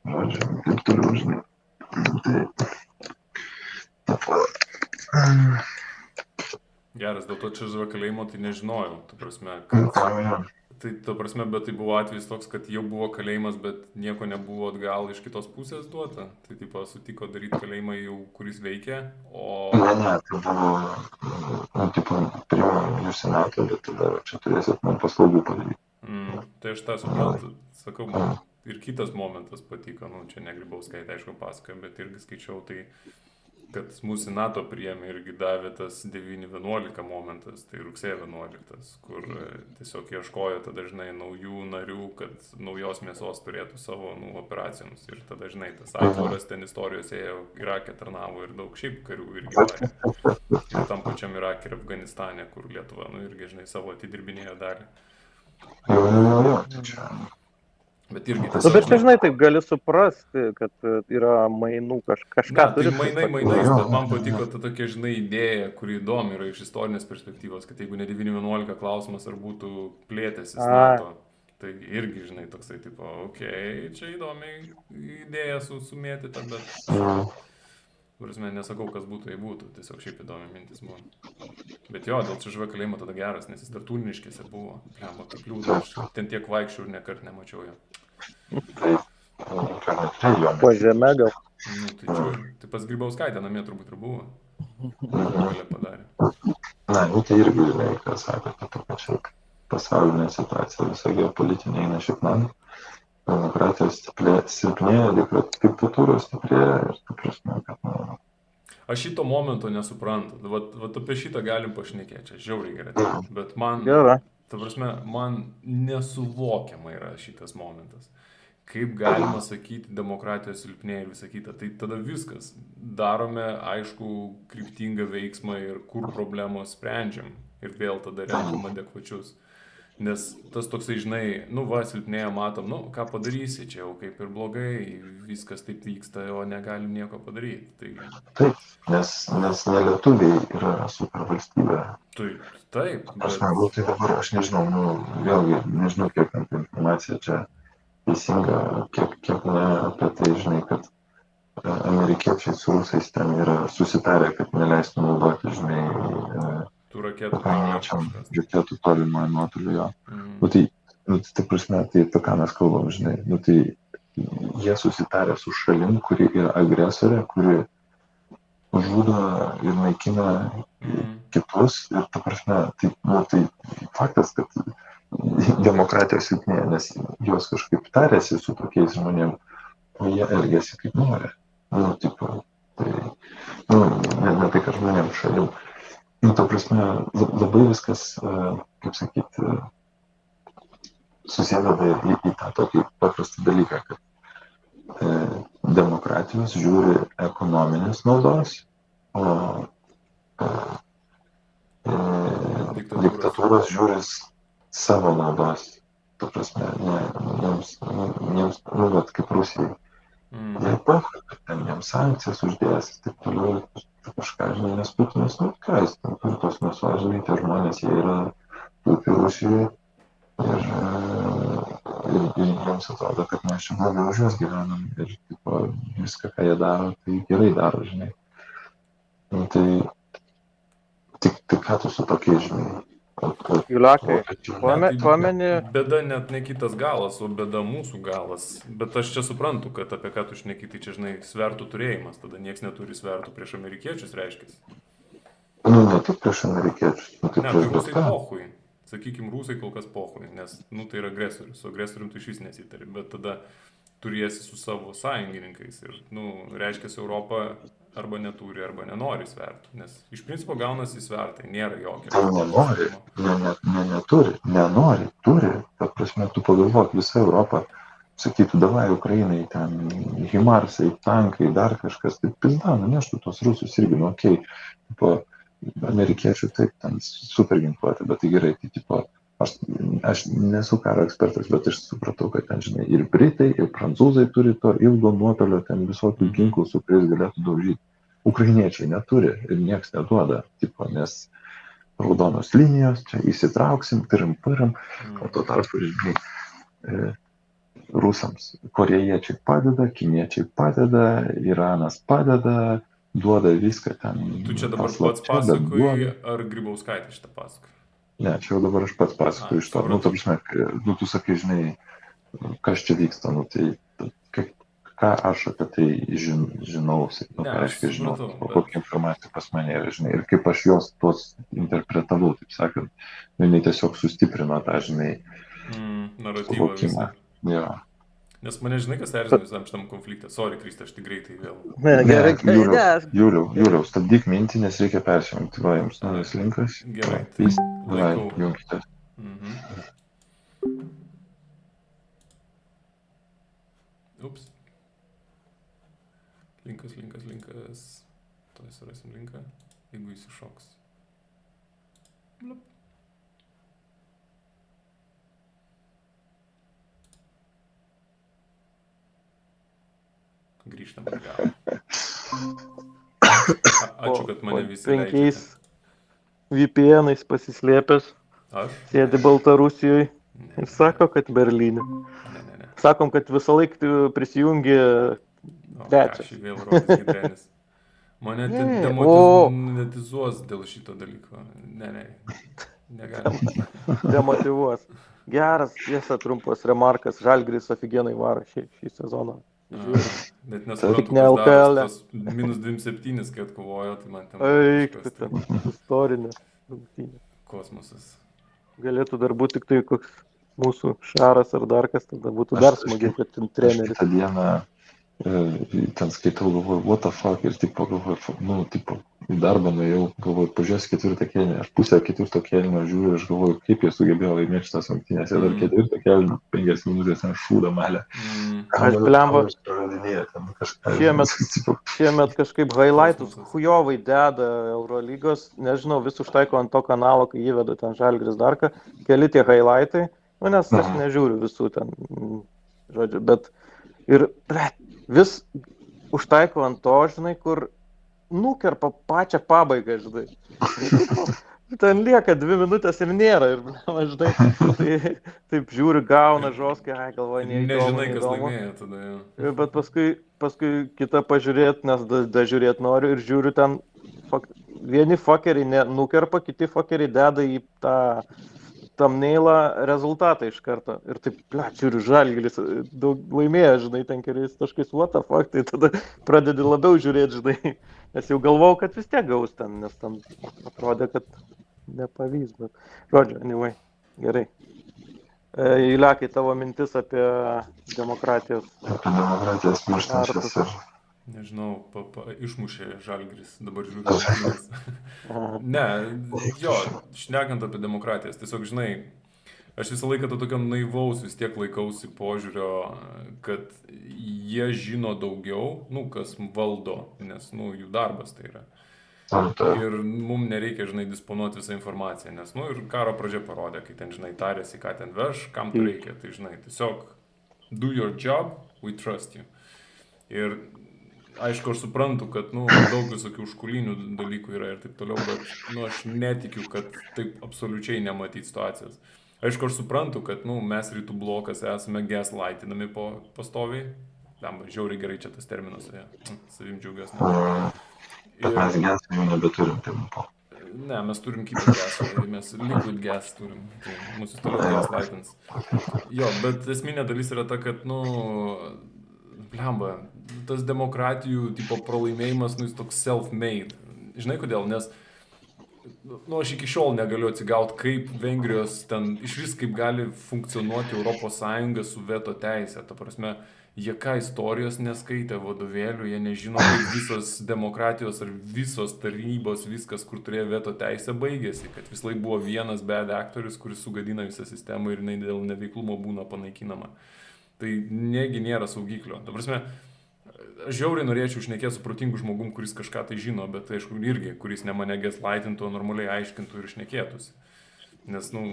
žodžiu, kaip toliau, žinai. Tai, tipo, Geras, dėl to čia žuvo kalėjimo, tai nežinojau, tu prasme, kad... Tai, ta prasme, bet tai buvo atvejis toks, kad jau buvo kalėjimas, bet nieko nebuvo atgal iš kitos pusės duota. Tai, tipo, sutiko daryti kalėjimą jau, kuris veikia, o... Ne, tai buvo, nu, tipo, priimam iš senato, bet tada čia turėsit man paslaugų padaryti. Tai aš tą suprantu, sakau, man ir kitas momentas patiko, nu, čia ne Grybauskaitė, aišku, pasakoja, bet irgi skaičiau, tai kad mūsų NATO priėmė irgi davė tas 9-11 momentas, tai rugsėjo 11, kur tiesiog ieškojo tada dažnai naujų narių, kad naujos mėsos turėtų savo, nu, operacijoms. Ir tada dažnai tas Aitvaras ten istorijos ėjo, Irake tarnavo ir daug šiaip karių irgi varė. Ir tam pačiam Irake ir Afganistane, kur Lietuva, nu, irgi, žinai, savo atidirbinėjo dalį. Jo, tai čia... Bet irgi tiesiog... Bet čia, žinai, taip gali suprasti, kad yra mainų kažką. Na, tai mainais, bet man patiko ta tokia, žinai, idėja, kuri įdomi yra iš istorinės perspektyvos, kad jeigu ne 9-11 klausimas, ar būtų plėtęsis NATO, tai irgi, žinai, toksai, tipo, okei, čia įdomi idėja sumėtyta, bet... Prasme, nesakau, kas būtų, jei būtų, tiesiog šiaip įdomi mintis buvo. Bet jo, dėl CŽV kalėjimo tada geras, nes jis dar Turniškėse buvo. Lemba, kaip liūdna, aš ten tiek vaikščiau ir nekart nemačiau jo. Po žeme gal. Nu, tai pas Grybauskaitė namie turbūt ir buvo. Galė padarė. Na, nu tai irgi, žinai, ką sako, kad to pačiu pasaulinė situacija visą geopolitinė eina šiknan. Demokratijos silpnėja, diktatūros stiprėja ir tu prasme, kad... Aš šito momento nesuprantu. Vat apie šitą galim pašnekėti, čia žiauriai gerai. Bet man, Gerai. ta prasme, man nesuvokiama yra šitas momentas. Kaip galima sakyti demokratijos silpnėja ir visa kita. Tai tada viskas. Darome aišku kryptingą veiksmą ir kur problemos sprendžiam. Ir vėl tada renkam adekvačius. Nes tas toksai, žinai, nu va, silpnėja, matom, nu ką padarysi, čia jau kaip ir blogai, viskas taip vyksta, o negalim nieko padaryti. Tai... Taip, nes ne lietuviai yra supervalstybė. Taip, Aš manau, tai dabar, aš nežinau, nu, vėlgi, nežinau, kiek ten informacija čia teisinga, kiek ne apie tai, žinai, kad amerikiečiai su rusais ten yra susitarę, kad neleistų naudoti, žinai, tų raketų raketų tolimojo nuotolio jo. Nu tai prasme, tai apie ką mes kalbam, žinai, nu tai jie susitarė su šalim, kuri yra agresorė, kuri žudo ir naikina kitus ir ta prasme, tai, nu, tai faktas, kad demokratijos silpnėja, nes jos kažkaip tarėsi su tokiais žmonėm, o jie elgėsi kaip nori. Nu, tipo, tai, nu, ne tai, kad žmonėm šalim. Nu, ta prasme, labai viskas, kaip sakyti, susėdada į tą tokį paprastą dalyką, kad demokratijos žiūri ekonominės naudos, o diktatūros žiūri savo naudos. Ta prasme, jiems, nu, vat, kaip Rusijai. Jie pafa, kad ten jiems sankcijas uždės, taip toliau, kažką, žinai, nes Putinas, nu, ką jis ten turi tos mėsos, žinai, tie žmonės, jie yra tūpi Rusijoje ir jiems atrodo, kad mes čia blogai už juos gyvenam ir tipo, viską, ką jie daro, tai gerai daro, žinai. Nu, tai ką tu su tokiais, žinai? Juliakai, pameni... Bėda net ne kitas galas, o bėda mūsų galas. Bet aš čia suprantu, kad apie ką tu šneki, tai čia, žinai, svertų turėjimas. Tada nieks neturi svertų prieš amerikiečius, reiškia. Nu, ne tik prieš amerikiečius. Ne, tai rusai pohui. Sakykim, rusai kol kas pohui, nes, nu, tai yra agresorius. Su agresorium tu iš vis nesitari. Bet tada turėsi su savo sąjungininkais. Ir, nu, reiškia, Europa arba neturi, arba nenori svertų. Nes iš principo gaunasi svertai, nėra jokio. Tai nenori, nenori, turi. Ta prasme, tu pagalvok, visa Europa sakytų, davai Ukrainai, ten Himarsai, tankai, dar kažkas, tai pizda, nuneštų tos rusus irgi, nu, okei, tipo, amerikiečių taip, ten superginkluoti, bet tai gerai, tai tipo, aš nesu karo ekspertas, bet aš supratau, kad ten, žinai, ir britai, ir prancūzai turi to ilgo nuotolio, ten visokių ginklų, su kuriais galėtų daužyti. Ukrainiečiai neturi ir nieks neduoda, tipo, nes raudonos linijos, čia įsitrauksim, pirim, o tuo tarpu, žinai, rusams, korėjiečiai padeda, kiniečiai padeda, Iranas padeda, duoda viską ten. Tu čia dabar pats pasakoji, ar Grybauskaitė šitą pasakoji? Ne, čia jau dabar aš pats pasakoju iš to. Nu, ta prasme, nu, tu sakai, žinai, kas čia vyksta, nu, tai ką aš apie tai žinau, nu, ką reiškia žinau, kokia informacija pas mane yra, žinai, ir kaip aš jos tuos interpretavau, taip sakant, nu, jinai tiesiog sustiprino tą, žinai, naratyvą visą. Ja. Nes mane, žinai, kas erzina visam šitam konfliktą. Sorry, Krista, aš tik greitai vėl. Juliau, stabdyk mintį, nes reikia persijungti. Va, jums naujas linkas. Gerai, tai laikau. Jungkitės. Ups. Linkas. Tuoj surasim linką, jeigu jis iššoks. Blup. Grįžtam į galą. Ačiū, kad mane visi leidžiate. 5 VPN-ais pasislėpęs. Aš? Sėdi Baltarusijoje ir sako, kad Berlyne. Ne. Sakom, kad visą laiką prisijungi trečias. Aš vėl rodys Gidrenis. Mane demonetizuos dėl šito dalyko. Ne. Negalima. Demotyvuos. Geras, tiesa, trumpas remarkas. Žalgiris ofigenai varo šį sezoną. Net nesuprantu, kas daros minus 27, kai atkovojo, tai man ten... Eik, ten istorinė rungtynė. Kosmosas. Galėtų dar būti tik tai koks mūsų Šaras ar dar kas, tada būtų dar smagiau, kad ten treneris. ten skaitau, galvoju, what the fuck, ir tipo galvoju, nu, tipo, į darbą nuėjau, galvoju, pažiūrėsiu ketvirtą kėlinį, aš pusę ketvirto kėlinio žiūriu, aš galvoju, kaip jie sugebėjo laimėti šitas rungtynės, jie dar ketvirto kėlinio 5 minutės ten šūdą malę. Aš blemba, kažką. šiemet kažkaip highlightus hujovai deda Eurolygos, nežinau, vis užtaiko ant to kanalo, kai įveda ten Žalgiris Darką, keli tie highlightai, nu, nes aš nežiūriu visų ten, žodžiu, bet ir vis užtaiko ant to, žinai, kur nukerpa pačią pabaigą, žinai. Ten lieka 2 minutės ir nėra, ir žinai, tai taip žiūri, gauna žoskai, galvoju, neįdomu. Nežinai, kas laimėjo tada, jo. Bet paskui kitą pažiūrėti, nes dažiūrėti noriu ir žiūriu ten, vieni fakeriai nukerpa, kiti fakeriai deda į tą thumbnailą rezultatą iš karto. Ir taip, žiūriu, Žalgiris daug laimėjo, žinai, ten keliais taškais, what the fuck, tai tada pradedi labiau žiūrėti, žinai, nes jau galvau, kad vis tiek gaus ten, nes ten atrodė, kad nepavyks, bet, žodžiu, anyway, gerai. Įlekai tavo mintis apie demokratijos. Apie demokratijos mirštančias ir... Nežinau, išmušė Žalgiris, dabar žiūriu. Ne, jo, šnekant apie demokratijas, tiesiog, žinai, aš visą laiką to tokio naivaus vis tiek laikausi požiūrio, kad jie žino daugiau, nu, kas valdo, nes, nu, jų darbas tai yra. Ir mums nereikia, žinai, disponuoti visą informaciją, nes, nu, ir karo pradžia parodė, kai ten, žinai, tarėsi, ką ten veš, kam tu reikia, tai, žinai, tiesiog do your job, we trust you. Ir aišku, aš suprantu, kad, nu, daug visokių užkulinių dalykų yra ir taip toliau, bet, nu, aš netikiu, kad taip absoliučiai nematyti situacijas. Aišku, aš suprantu, kad, nu, mes rytų blokas esame gaslightinami pastoviai. Žiauriai gerai čia tas terminas, savim džiaugiuosi. Bet mes gasą jau nebeturim, tai po. Ne, mes turim kitą gasą, mes liquid gas turim, tai mūsų toliau gaslightins. Jo, bet esminė dalis yra ta, kad, nu, blemba, tas demokratijų tipo pralaimėjimas, nu, jis toks self-made. Žinai kodėl? Nes, nu, aš iki šiol negaliu atsigauti, kaip Vengrijos ten, iš vis kaip gali funkcionuoti Europos Sąjunga su veto teisė. Ta prasme, jie ką istorijos neskaitė vadovėlių, jie nežino, kaip visos demokratijos ar visos tarnybos, viskas, kur turėjo veto teisę, baigėsi. Kad vis laik buvo vienas bad actorius, kuris sugadina visą sistemą ir jinai dėl neveiklumo būna panaikinama. Tai negi nėra saugiklio. Ta prasme, aš žiauriai norėčiau šnekėti su protingu žmogum, kuris kažką tai žino, bet aišku irgi, kuris ne mane gaslightintų, normaliai aiškintų ir šnekėtųsi. Nes, nu,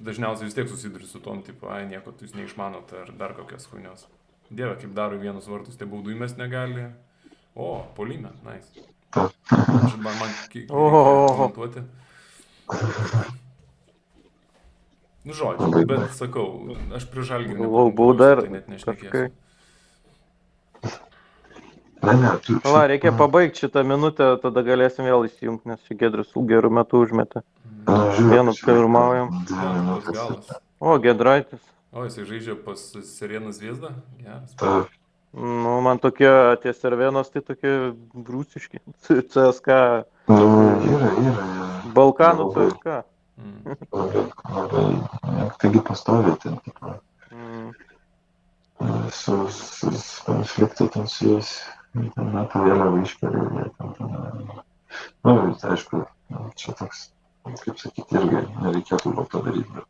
dažniausiai vis tiek susiduri su tom, tipo, nieko tu jūs neišmanot ar dar kokias chuinios. Dieve, kaip daro vienus vartus, tai baudų įmest negali. O, Polime, nice. Man komentuoti. Nu, žodžiu, bet sakau, aš prie Žalgirį tai net nešnekėsiu. Va, reikia pabaigti šitą minutę, tada galėsim vėl įsijungti, nes šį Gedrius gerų metų užmetė. Vienu pirmaujam. O, Gedraitis. O, jisai žaidžia pas Serieną Zviesdą? Geras. Nu, man tokie tie Servenos, tai tokie brūsiški. CSK. Yra. Balkanų CSK. Taigi pastoviai ten, tipo. Su konfliktu ten su jais. Metų vėliavą iškeliu. Nu, aišku, čia toks, kaip sakyti, irgi nereikėtų buvo to daryti.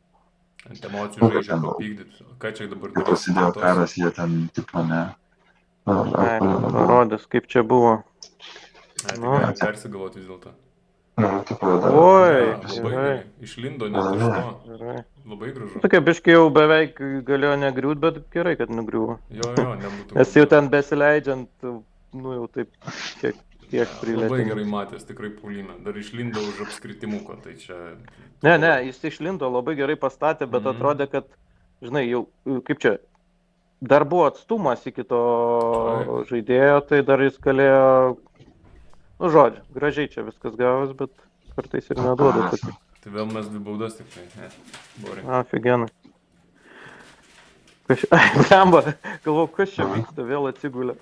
Ant emocijų žaidžia papykdyti. Ką čia dabar daryti? Prasidėjo karas, jie ten, tipo, ne. Parodės, kaip čia buvo. Tai gali persigalvoti vis dėlto. Oi, labai gerai. Išlindo net iš to. Labai gražu. Tokia biškai jau beveik galėjo negriūt, bet gerai, kad nugriuvo. Jo, nebūtų. Nes jau ten besileidžiant, nu jau taip kiek prilėtė. Labai gerai matęs, tikrai Polime. Dar išlindo už apskritimuko, tai čia... Ne, jis išlindo, labai gerai pastatė, bet atrodė, kad, žinai, jau, kaip čia, dar buvo atstumas iki to žaidėjo, tai dar jis galėjo... Nu, žodžiu, gražiai čia viskas gavas, bet kartais ir neduoda tokių. Tai vėl mes 2 baudas tik tai, ne? Borai. Afigenai. Blemba, galvoju, kas čia vyksta, vėl atsigulė.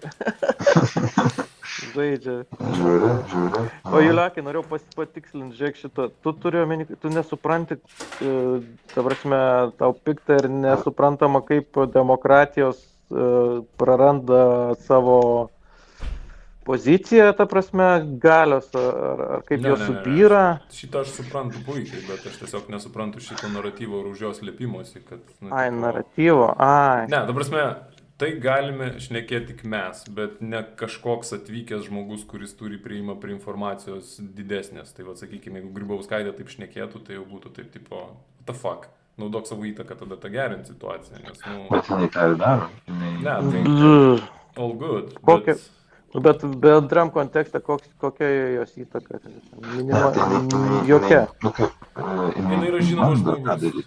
Žaidžia. Žiūrė. O Juliakai, norėjau patikslinti, žiūrėk šitą. Tu turi omeny, tu nesupranti, ta prasme, tau pikta ir nesuprantama, kaip demokratijos praranda savo poziciją, ta prasme, galios, ar kaip jos subyra. Šitą aš suprantu puikiai, bet aš tiesiog nesuprantu šito naratyvo ir už jos lėpimosi, kad... Ai, naratyvo, ai. Ne, ta prasme, tai galime šnekėti tik mes, bet ne kažkoks atvykęs žmogus, kuris turi prieimą prie informacijos didesnės. Tai va, sakykime, jeigu Grybauskaitė taip šnekėtų, tai jau būtų taip tipo, what the fuck, naudok savo įtaką, tada tą gerint situaciją, nes, Bet jinai tą ir daro. Ne, tai all good, Bet bendram kontekste kokia jos įtaka? Jokia. Jinai yra žinomas žmogus.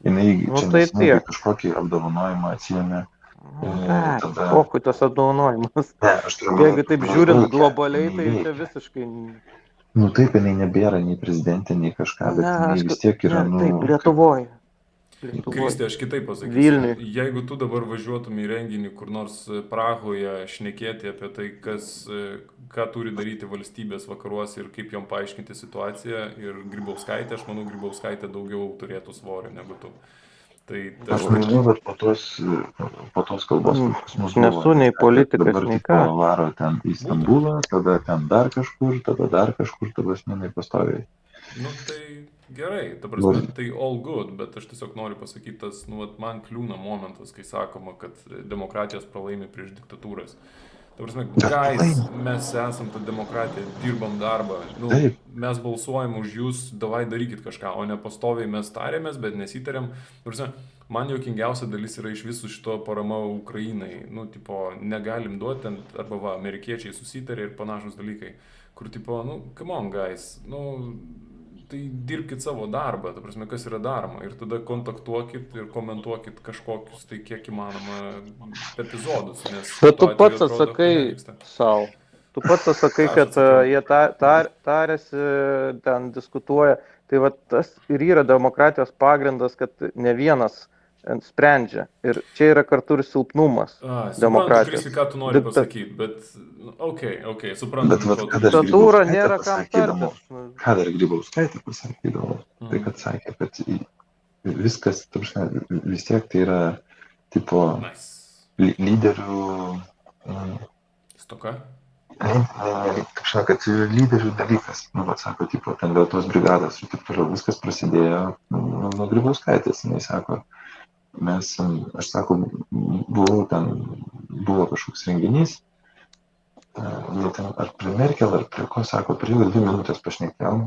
Jinai čia kažkokį apdovanojimą atsiėmė. Kokui tas apdovanojimas? Jeigu taip žiūrint globaliai, tai čia visiškai... Nu taip, jinai nebėra nei prezidentė, nei kažką, bet jinai vis tiek yra... Taip, Lietuvoje. Kristė, aš kitaip pasakysiu. Jeigu tu dabar važiuotum į renginį kur nors Prahoje šnekėti apie tai, ką turi daryti valstybės vakaruose ir kaip jom paaiškinti situaciją ir Grybauskaitė, aš manau, Grybauskaitė daugiau turėtų svorio negu tu. Tai aš manau, bet po tos kalbos pas mus nesu nei politikas, nei ką. Dabar varo ten į Stambulą, tada ten dar kažkur, tada asmenai pastoviai. Nu tai gerai, ta prasme, tai all good, bet aš tiesiog noriu pasakyti tas, man kliūna momentas, kai sakoma, kad demokratijos pralaimi prieš diktatūras. Ta prasme, guys, mes esam ta demokratija, dirbam darbą, mes balsuojam už jūs, davai darykit kažką, o ne pastoviai mes tarėmės, bet nesitarėm. Ta prasme, man juokingiausia dalis yra iš visų šito parama Ukrainai, tipo, negalim duoti, arba va, amerikiečiai susitarė ir panašus dalykai, kur tipo, come on guys, tai dirbkit savo darbą, ta prasme, kas yra daroma ir tada kontaktuokit ir komentuokit kažkokius tai kiek įmanoma epizodus, nes... Bet tu pats atsakai savo, kad jie tarėsi, ten diskutuoja, tai va tas ir yra demokratijos pagrindas, kad ne vienas sprendžia ir čia yra kartu ir silpnumas demokratijos. Suprantu, ką tu nori pasakyti, bet okay, suprantu. Diktatūra nėra kam tartis. Ką dar Grybauskaitė pasakydavo, tai kad sakė, kad viskas, vis tiek tai yra tipo lyderių... Stoka? Kažką, kad lyderių dalykas, sako, tipo, ten dėl tos brigados ir taip toliau, viskas prasidėjo nuo Grybauskaitės, jinai sako, aš sako, buvo kažkoks renginys, ar prie Merkel, ar prie ko, sako, prie 2 minutės pašnekėjom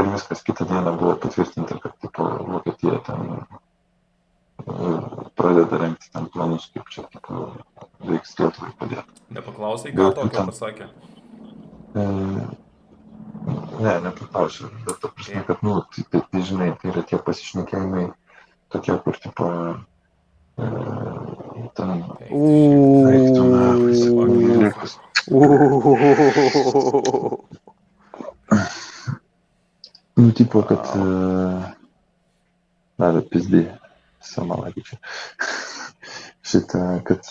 ir viskas, kitą dieną buvo patvirtinta, kad tipo, Vokietija ten pradeda rengti ten planus, kaip čia tipo, reiks Lietuvai padėti. Nepaklausai, ką tokio pasakė? Ne, nepaklausiu, bet ta prasme, kad, tai žinai, tai yra tie pasišnekėjimai tokie, kur, tipo, ten... Reiktų dalykus. Tipo, kad... Davė pizdį, sama lagičia. Šitą, kad,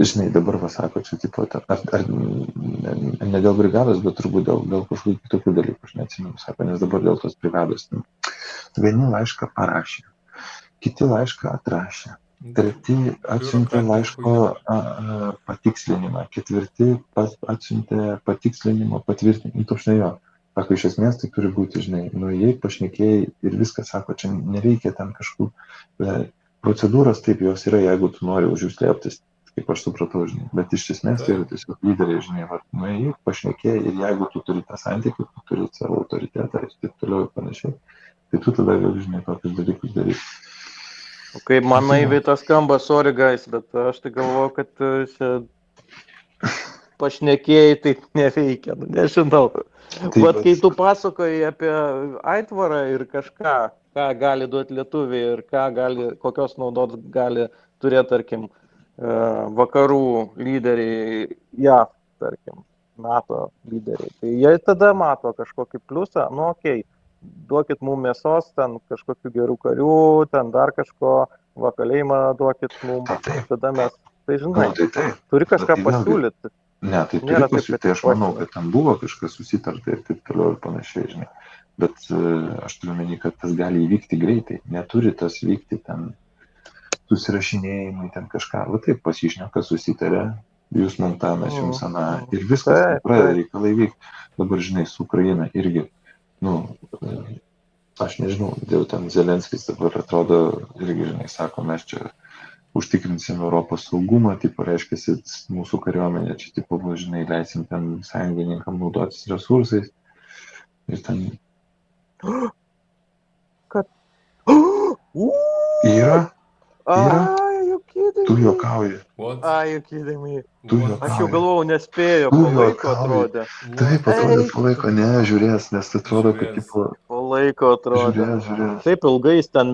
žinai, dabar pasako, čia, tipo, ar ne dėl brigados, bet turbūt dėl kažkokių kitokių dalykų, aš neatsimenu, sako, nes dabar dėl tos brigados. Vieni laišką parašė. Kiti laišką atrašė, treti atsiuntė laiško patikslinimą, ketvirti atsiuntė patikslinimo patvirtinimą. Toks ne jo. Sako, iš esmės tai turi būti, žinai, jei pašnekėjai ir viskas, sako, čia nereikia ten kažkokių procedūros, taip jos yra, jeigu tu nori už jų slėptis, kaip aš supratau, žinai, bet iš esmės tai yra tiesiog lyderiai, žinai, jei pašnekėjai ir jeigu tu turi tą santykį, tu turi savo autoritetą ir taip toliau ir panašiai, tai tu tada gali, žinai, tokius dalykus daryti. Kaip man naiviai tas skamba, sorry guys, bet aš tai galvoju, kad čia pašnekėjai taip neveikia, nežinau. Bet kai tu pasakoji apie aitvarą ir kažką, ką gali duoti lietuviai ir kokios naudos gali turėti, tarkim, vakarų lyderiai, JAV, tarkim, NATO lyderiai, tai jie tada mato kažkokį pliusą, okei. Duokit mums mėsos, ten kažkokių gerų karių, ten dar kažko, kalėjimą duokit mums, tada mes, tai žinai, turi kažką pasiūlyti. Ne, tai turi pasiūlyti, tai aš manau, kad ten buvo kažkas susitarta ir taip toliau ir panašiai, žinai, bet aš turiu meni, kad tas gali įvykti greitai, neturi tas vykti ten, susirašinėjimai, ten kažką, va taip pasišneka, susitarė, jūs man tą, mes jums aną, ir viskas, Taip, pradeda taip. reikalai vykti. Dabar, žinai, su Ukraina irgi, nu, aš nežinau, dėl ten Zelenskis dabar atrodo, irgi, žinai, sako, mes čia užtikrinsim Europos saugumą, tipo, reiškia, mūsų kariuomenė čia, tipo, žinai, leisim ten sąjungininkam naudotis resursais. Ir ten yra, Are you kidding tu me? juokauji, What? Are you kidding me? tu What? juokauji. Aš jau galvojau, nespėjo, Tu po laiko juokauji. atrodė. Taip, atrodė, po laiko, ne, žiūrės, nes atrodo, kad, Žiūrės. tipo, Po laiko atrodė. žiūrės. Taip ilgai jis ten.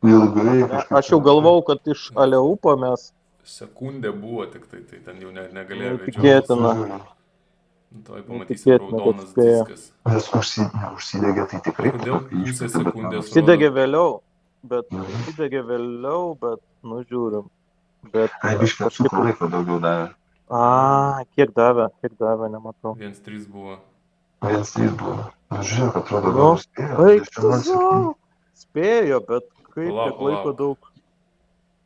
Ilgai kažkaip. Aš jau galvojau, kad iš Aleupo mes. Sekundė buvo tik tai ten jau negalėjo Neįtikėtina. vedžioti. Tuoj pamatysim Neįtikėtina, kad raudonas spėjo. diskas. Nes užsidegė, tai tikrai. Kodėl po to, kai pusę iškvietė, bet sekundės? man- Užsidegė vėliau, bet Mhm. užsidegė vėliau, bet nužiūrim. Bet Ai, biškai atsuko laiko daugiau davė. kiek davė, nematau. 1-3 buvo. 1-3 buvo. Aš žiūrėjau, kad atrodo, Nu, gal spėjo. Eik tu 11-7. sau. Spėjo, bet kaip Palauk, tiek laiko palauk. daug.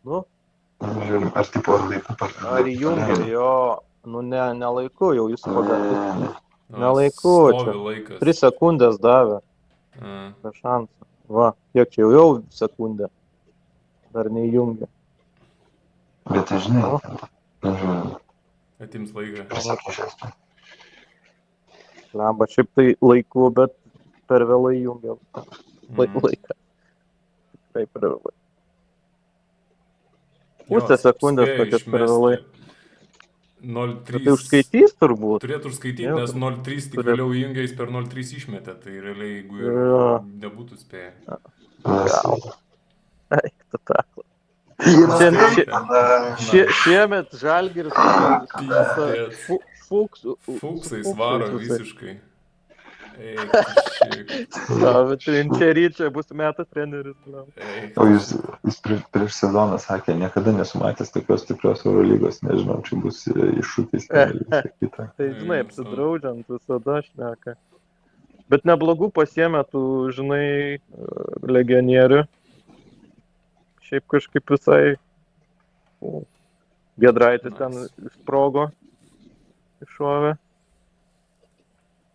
Nu, Žiūrim, ar tipo ar laiku ar įjungė jo, nu ne laiku, jau jis pagal. Na, Nelaiku stovi čia. laikas. 3 sekundės davė, A, be šansų. Va, kiek čia jau sekundė. Dar neįjungė. Bet tai žinai, nežinau, atims laiką. prisikišęs. Lemba, šiaip tai laiku, bet per vėlai įjungė Mhm. laiką. Tikrai per vėlai. Jo, Pusę sekundės spėjo tokias per išmesti. vėlai. 0,3. Bet tai užskaitys turbūt. Turėtų užskaityti, Jo, nes 0,3 tik turėtų. vėliau įjungė, jis per 0,3 išmetė. Tai realiai, jeigu ir Jo. nebūtų spėję. Eik, tu tą. Skaitė. Šiemet Žalgiris Pyzdec. Fuksais varo visiškai. Eik, šik. Čia bus metas treneris. Eik, O jis prieš sezoną sakė, niekada nesumatęs tokios stiprios Eurolygos, nežinau, čia bus iššūkis. Visa kita. Tai žinai, Jau apsidraudžiant visada šneka. Bet neblogų pasiemė tų, žinai, legionierių. Šiaip kažkaip visai Giedraitis ten sprogo, iššovė.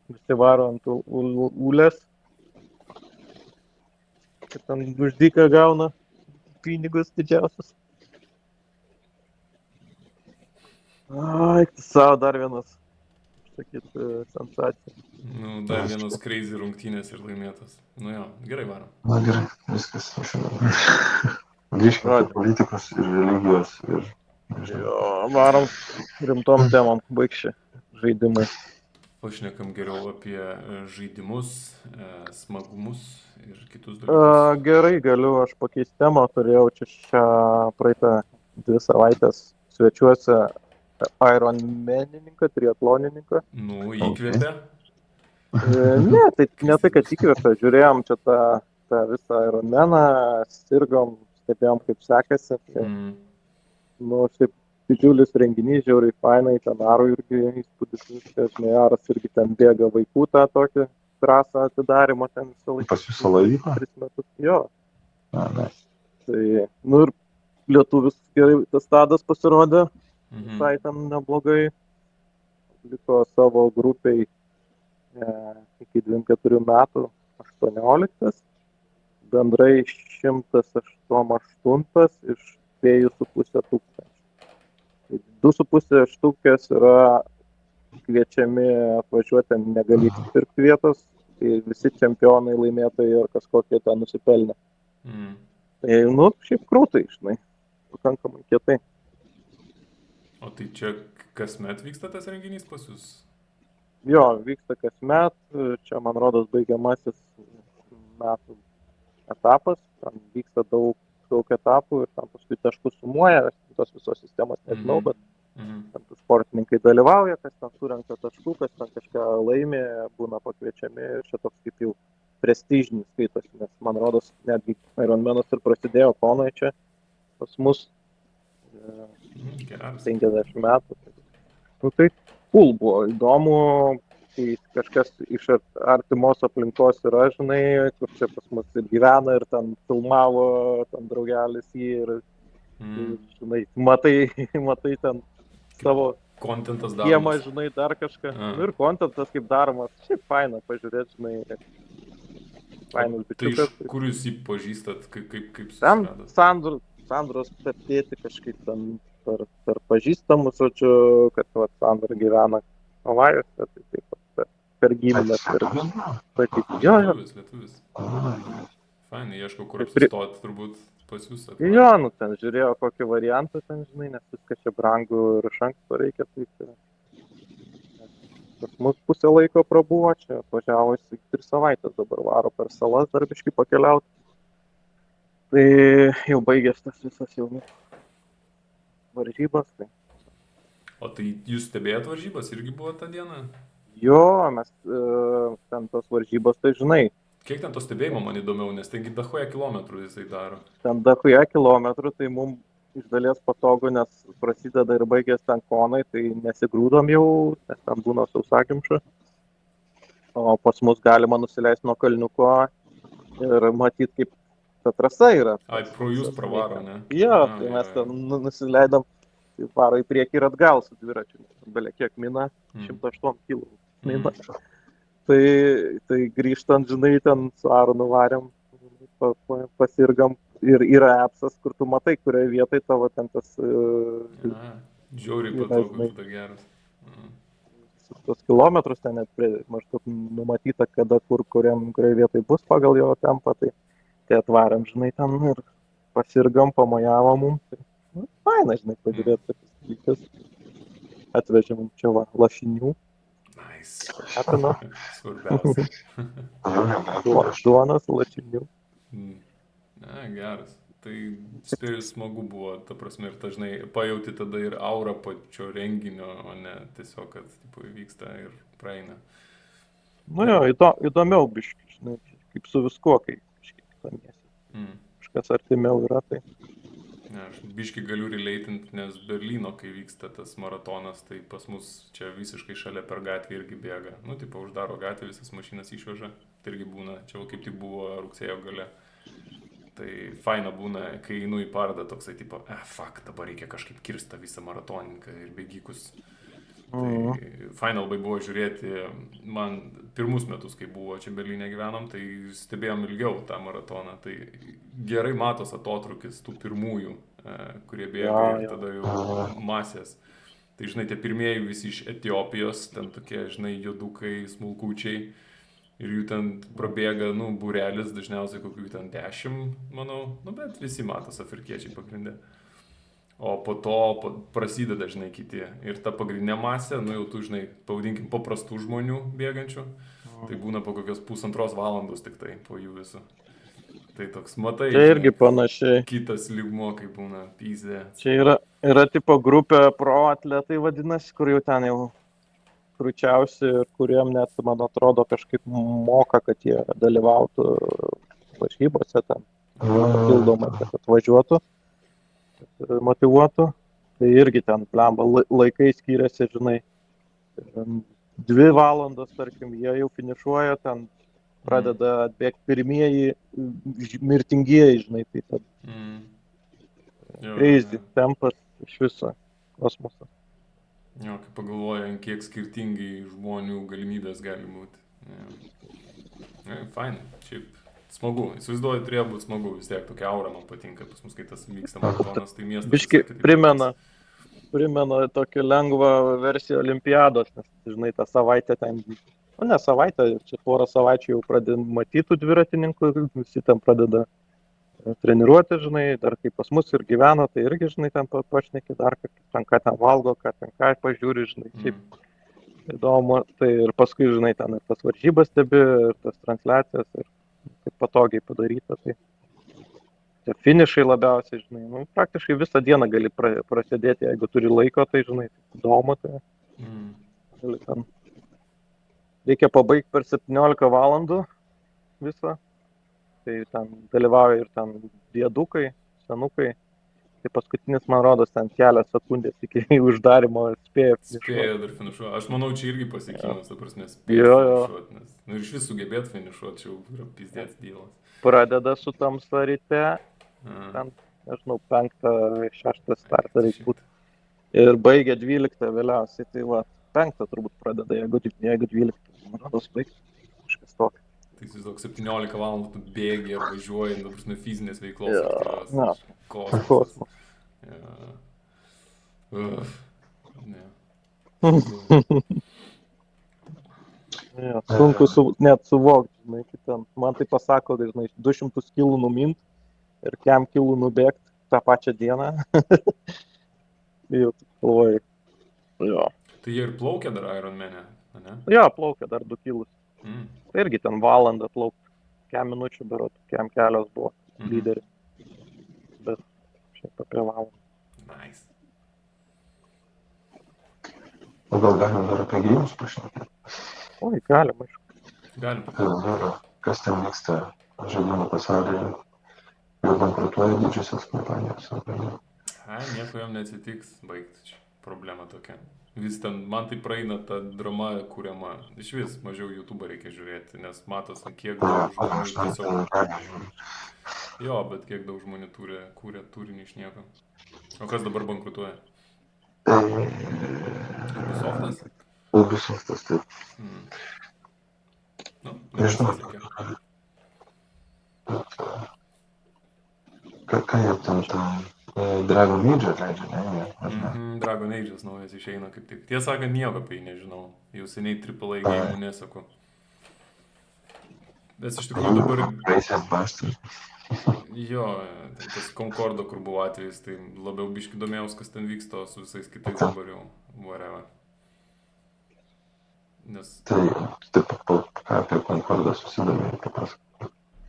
Visi varo ant ulės. Kad ten už dyką gauna pinigus didžiausius. Ai, savo dar vienas, sakyt, sensacija. Nu, dar vienos crazy rungtynės ir laimėtas. Nu jo, gerai varom. Na gerai, viskas. Grįžkime prie politikos ir religijos ir nežinau. Jo, varom rimtom temom, baigščiai žaidimai. Pašnekam geriau apie žaidimus, smagumus ir kitus dalykus. Gerai, galiu aš pakeisti temą, turėjau čia šią praeitą 2 savaitės svečiuose Ironmanininką, triatlonininką. Nu, įkvėpė. Ne tai, kad įkvėpė, žiūrėjom čia tą visą Ironmaną, sirgom, stebėjom, kaip sekasi. Nu, šiaip didžiulis renginys, žiauriai fainai, ten Aro irgi įspūdis, žinai, Aras irgi ten bėga vaikų tą tokį trasą atidarimo ten visą laiką. Pas jūs salą vyko? 3 metus, jo. Ne. Tai, nu ir lietuvis gerai, tas Tadas pasirodė, Mhm. visai ten neblogai, liko savo grupiai iki 24 metų, 18, bendrai 108 iš 2,5 tūkstančių. 2,5 štukės yra kviečiami atvažiuoti, ten negali pirkti vietos, tai visi čempionai laimėtojai ir kažkokie ten nusipelnė. Tai, nu, šiaip krūtai, žinai, pakankamai kietai. O tai čia kasmet vyksta tas renginys pas jūs? Jo, vyksta kasmet, čia man rodos baigiamasis metų etapas, ten vyksta daug etapų ir tam paskui taškus sumuoja, tos visos sistemos nežinau, bet ten sportininkai dalyvauja, kas ten surenka taškų, kas ten kažką laimė, būna pakviečiami ir čia toks kaip jau prestižinis skaitosi, nes man rodos netgi Ironmanas ir prasidėjo Konai čia pas mus 50 metų. Nu, tai cool buvo, įdomu, kai kažkas iš artimos aplinkos yra, žinai, kur čia pas mus ir gyvena ir ten filmavo, ten draugelis jį ir Žinai, matai ten savo Kontentas kiemą, daromas. žinai, dar kažką. A. Nu ir kontentas kaip daromas. Šiaip faina pažiūrėti, žinai, fainas Tai iš bičiukas. kur jūs jį pažįstat, kaip Ten susiradot? Sandros pertėti kažkaip ten per pažįstamus, žodžiu, kad va, Sandra gyvena Havajuose, tai taip pat per giminę, sakyti. Jo. Lietuvis. Fainai, ieškau, kur apsistoti, turbūt pas jūs atvažiuoti. Jo, nu ten žiūrėjau kokį variantą, ten, žinai, nes viskas čia brangu ir iš anksto reikia, tai čia. Pas mus pusę laiko prabuvo, čia atvažiavo 3 savaitės, dabar varo per salas darbiškai pakeliauti. Tai jau baigęs tas visas jau varžybas. Tai. O tai jūs stebėjot varžybas, irgi buvo tą dieną? Jo, mes ten tos varžybos, tai žinai. Kiek ten to stebėjimo man įdomiau, nes tengi dachuoja kilometrų jisai daro. Ten dachuoja kilometrų, tai mums iš dalies patogu, nes prasideda ir baigės ten konai, tai nesigrūdom jau, nes ten būna sausakimša. O pas mus galima nusileisti nuo kalniuko ir matyti, kaip ta trasa yra. Ai, pro jūs pravaro, ne? Jo, tai mes ten nusileidom, tai varo į priekį ir atgal su dviračiu. Belia kiek mina, 108 kg mina. Tai grįžtant, žinai, ten su Aru nuvarėm, pasirgam ir yra appsas, kur tu matai, kurioje vietoje tavo ten tas... Žiauriai patogus, tada geras. Tos kilometrus ten net maždaug numatyta, kada, kurioje vietoje bus pagal jo tempą, tai atvarėm, žinai, ten ir pasirgam, pamojavom mums. Tai, faina, žinai, pažiūrėti tokius dalykus. Atvežėm čia lašinių. Nice. Apino. Svarbiausia. Duonas, lašinių. Na, geras. Tai spėju smagu buvo, ta prasme, ir dažnai pajauti tada ir aurą pačio renginio, o ne tiesiog, kad tipo, vyksta ir praeina. Nu jo, įdomiau biškai, žinai, kaip su viskuo, kai biškai kitamiesi. Kažkas artimiau yra, tai... Ne, aš biškai galiu relatint, nes Berlyno, kai vyksta tas maratonas, tai pas mus čia visiškai šalia per gatvę irgi bėga. Nu, tipo, uždaro gatvę, visas mašinas išveža. Tai irgi būna, čia kaip tik buvo rugsėjo gale. Tai faina būna, kai einu į parodą toksai, tipo, fuck, dabar reikia kažkaip kirsti visą maratonininką ir bėgikus. Tai faina labai buvo žiūrėti, man pirmus metus, kai buvo čia Berlyne gyvenom, tai stebėjom ilgiau tą maratoną, tai gerai matos atotrukis tų pirmųjų, kurie bėga ir tada jau masės. Tai žinai, tie pirmieji visi iš Etiopijos, ten tokie, žinai, juodukai, smulkučiai ir jų ten prabėga, nu, būrelis, dažniausiai kokių ten 10, manau, nu, bet visi matos afrikiečiai pagrindė. O po to prasideda, žinai, kiti. Ir ta pagrindinė masė, nu jau tu, žinai, pavadinkim paprastų žmonių bėgančių, tai būna po kokios 1,5 valandos tik tai po jų visų. Tai toks, matai, čia irgi panašiai. Kitas lygmuo, kaip būna pyzdė. Čia yra tipo grupė pro atletai vadinasi, kur jau ten jau krūčiausi ir kuriem net, man atrodo, kažkaip moka, kad jie dalyvautų varžybose ten, papildomai, kad atvažiuotų. Motyvuotų, tai irgi ten plemba, laikai skiriasi, žinai, 2 valandos, tarkim, jie jau finišuoja, ten pradeda atbėgti pirmieji mirtingieji, žinai, tai ten crazy tempas iš viso kosmoso. Jo, kai pagalvoja, kiek skirtingai žmonių galimybės gali būti. Fain, šiaip. Smagu, įsivaizduoju, turėjo būti smagu, vis tiek tokia aura man patinka, pas mus, kai tas vyksta maratonas, tai miestas... Biški primena tokią lengvą versiją olimpiados, nes, žinai, tą savaitę ten, nu ne savaitę, čia porą savaičių jau pradeda matytų dviratininkų, visi ten pradeda treniruoti, žinai, dar kaip pas mus ir gyvena, tai irgi, žinai, ten pašneki dar, ką ten valgo, ką pažiūri, žinai, šiaip įdomu, tai ir paskui, žinai, ten ir tas varžybas stebi, ir tas transliacijas, ir taip patogiai padaryta, tai finišai labiausiai, žinai, nu, praktiškai visą dieną gali prasidėti, jeigu turi laiko, tai, žinai, įdomu, tai ten reikia pabaigti per 17 valandų visą, tai ten dalyvauja ir ten diedukai, senukai, tai paskutinis, man rodos, ten kelias sekundės iki uždarimo spėjo dar finišuoti. Aš manau, čia irgi pasiekimas, ta prasme, spėjo finišuoti, nes, nu, ir iš vis sugebėt finišuoti, čia jau yra pizdėts dylas. Pradeda su tamsa ryte, ten nežinau, 5-6 startą reikia Shit. būti. Ir baigia 12 vėliausiai, tai va, 5 turbūt pradeda, jeigu 12, man rodos baigti kažkas tokio. Tai įsivaizduok, 17 valandų tu bėgi ar važiuoji, dabar fizinės veiklos Jo, aktyvios. na, Kosmosas. kosmos. Ja. Ne. Ja, sunku net suvokti, žinai, kaip ten. Man tai pasako, žinai, 200 kilų numint ir kiam kilų nubėgti tą pačią dieną. Jau tik galvoju. Jo. Tai jie ir plaukia dar Ironman'e, ne? Jo, plaukia dar 2 kilus. Mm. Tai irgi ten valandą plaukti. Kiam minučių berot, kiam kelios buvo lyderis. Bet šiaip apie valandą. Nice. O gal galime dar apie gėjimus pašnekėti? Oi, galima, aišku. Galim. Kas ten vyksta žaidimų pasaulyje? Jau bankrutuoja didžiosios kompanijos. Ai, nieko jam neatsitiks, baigti čia. Problema tokia. Vis ten, man tai praeina ta drama kuriama. Iš vis mažiau YouTube reikia žiūrėti, nes matosi, kiek daug žmonių tiesiog... Jo, bet kiek daug žmonių kūrė turinį iš nieko. O kas dabar bankrutuoja? Ubisoftas? Ubisoftas, taip. Nu, Nežinau. nepasisekė. Ką jie ten Dragon Age leidžia, ne? Dragon Age'as naujas išeina kaip tik. Tiesą sakant, nieko apie jį nežinau. Jau seniai AAA gėjimų nesaku. Bet iš tikrųjų dabar... Raisės Bastard. Jo, tas Concordo, kur buvo atvejis, tai labiau biški domėjaus, kas ten vyksta, o su visais kitais dabar jau whatever. Nes... Tai, taip, apie Concordą susidomėjai, papasakoju.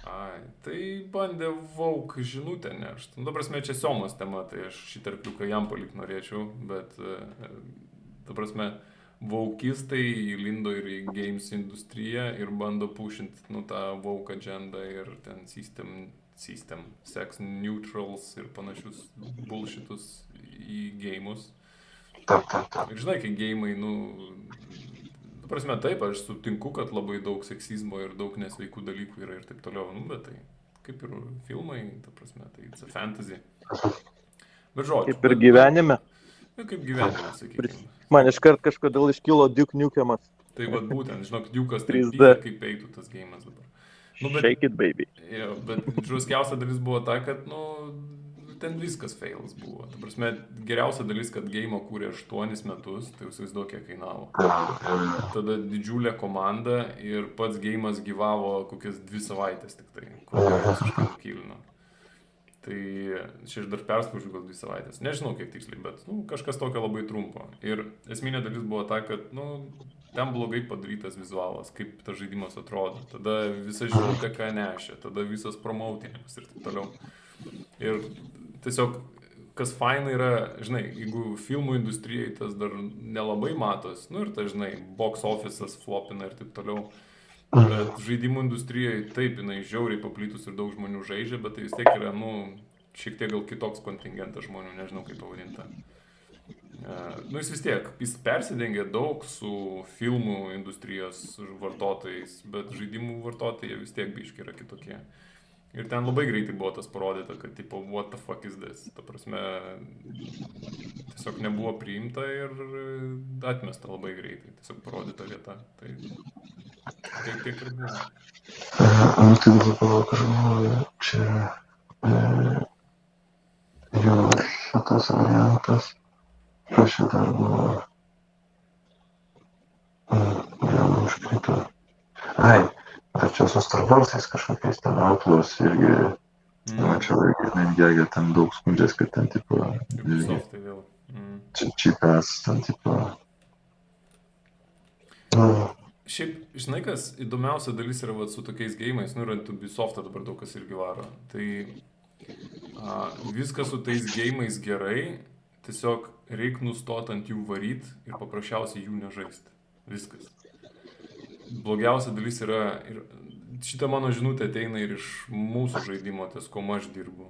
Ai, tai bandė Vauk žinutę nešt. Nu, prasme, čia Siomos tema, tai aš šį tarpliuką jam palik norėčiau, bet, ta prasme, Vaukistai įlindo ir į games industriją ir bando pušint, nu, tą Vauk agendą ir ten system, sex neutrals ir panašius bullshitus į geimus. Taip. Ir žinai, kai geimai, nu, ta prasme, taip, aš sutinku, kad labai daug seksizmo ir daug nesveikų dalykų yra ir taip toliau, nu, bet tai kaip ir filmai, ta prasme, tai it's a fantasy. Bet žodžiu. Kaip ir gyvenime. Kaip gyvenime, sakykime. Man iškart kažkodėl iškilo Duke Nukemas. Tai vat būtent, žinok, Duke'as tai 3D. pykia, kaip eitų tas geimas dabar. Nu, bet, Shake it, baby. jo, bet žuskiausia dalis buvo ta, kad, nu, ten viskas fails buvo. Ta prasme, geriausia dalis, kad geimą kūrė 8 metus, tai jūs įsivaizduok, kiek kainavo. Tada didžiulė komanda ir pats geimas gyvavo kokias 2 savaitės tik tai, kur visiškai nukilino. Tai čia aš dar perspaudžiu gal 2 savaitės. Nežinau, kiek tiksliai, bet nu, kažkas tokio labai trumpo. Ir esminė dalis buvo ta, kad nu, ten blogai padarytas vizualas, kaip tas žaidimas atrodo. Tada visa žinutė, ką nešė, tada visas promoutinimas ir taip toliau. Ir tiesiog, kas faina yra, žinai, jeigu filmų industrijai tas dar nelabai matos, nu ir tai, žinai, box office'as flopina ir taip toliau. Bet žaidimų industrijai taip, jinai žiauriai paplytus ir daug žmonių žaidžia, bet tai vis tiek yra, nu, šiek tiek gal kitoks kontingentas žmonių, nežinau kaip pavadinta. Nu, jis vis tiek, jis persidengia daug su filmų industrijos vartotojais, bet žaidimų vartotojai vis tiek biški yra kitokie. Ir ten labai greitai buvo tas parodyta, kad tipo, what the fuck is this? Ta prasme, tiesiog nebuvo priimta ir atmesta labai greitai, tiesiog parodyta vieta. Tai taip ir buvo. Nu, tai dabar palauk, aš galvoju, čia jau šitas variantas, kas čia dar buvo, jau užkrito. Ai, ar čia su Star Wars'ais kažkokiais ten Outlaws irgi, mačiau, irgi Nengegė ten daug skundžias, kad ten tipo, Ubisoft tai vėl. čipas, ten tipo. Šiaip, žinai, kas įdomiausia dalis yra vat, su tokiais geimais, nu ir ant Ubisoft'ą dabar daug kas irgi varo. Tai viskas su tais geimais gerai, tiesiog reikia nustoti ant jų varyt ir paprasčiausiai jų nežaisti. Viskas. Blogiausia dalis yra, ir šitą mano žinutę ateina ir iš mūsų žaidimo, ties kuo aš dirbu.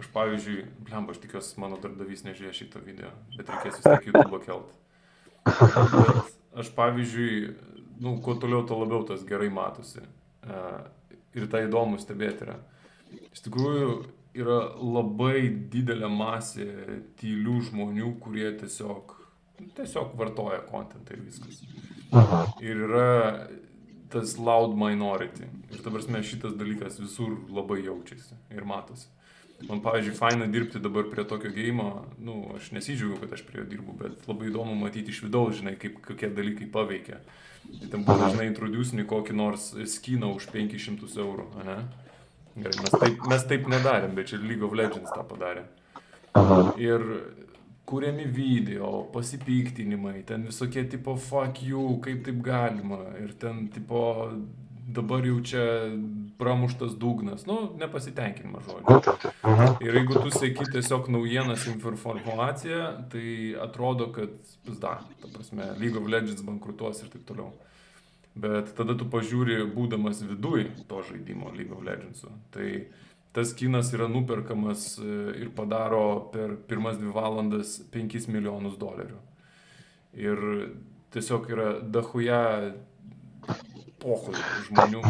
Aš pavyzdžiui, blemba, aš tikiuosi, mano darbdavys nežiūrėjo šitą video, bet reikės vis tiek YouTube'o kelt. Bet aš pavyzdžiui, nu, kuo toliau, to labiau tas gerai matosi. Ir tai įdomu stebėti yra. Iš tikrųjų, yra labai didelė masė tylių žmonių, kurie tiesiog vartoja kontentą ir viskas. Aha. Ir yra tas loud minority. Ir ta prasme šitas dalykas visur labai jaučiasi ir matosi. Man, pavyzdžiui, faina dirbti dabar prie tokio geimo, nu, aš nesidžiaugiu, kad aš prie jo dirbu, bet labai įdomu matyti iš vidaus, žinai, kaip kokie dalykai paveikia. Tai ten buvo dažnai introducini kokį nors skiną už 500 eurų, ne? Gerai, mes taip nedarėm, bet čia League of Legends tą padarė. Aha. Ir kuriami video, pasipiktinimai, ten visokie tipo fuck you, kaip taip galima, ir ten tipo dabar jau čia pramuštas dugnas, nu, nepasitenkinimas žodžiu. Būtent. Aha. Ir jeigu tu seki tiesiog naujienas informaciją, tai atrodo, kad pizda, ta prasme, League of Legends bankrutuos ir taip toliau. Bet tada tu pažiūri, būdamas viduj to žaidimo League of Legends'ų, tai tas kinas yra nuperkamas ir padaro per pirmas 2 valandas $5 milijonus. Ir tiesiog yra dahuja pohui žmonių.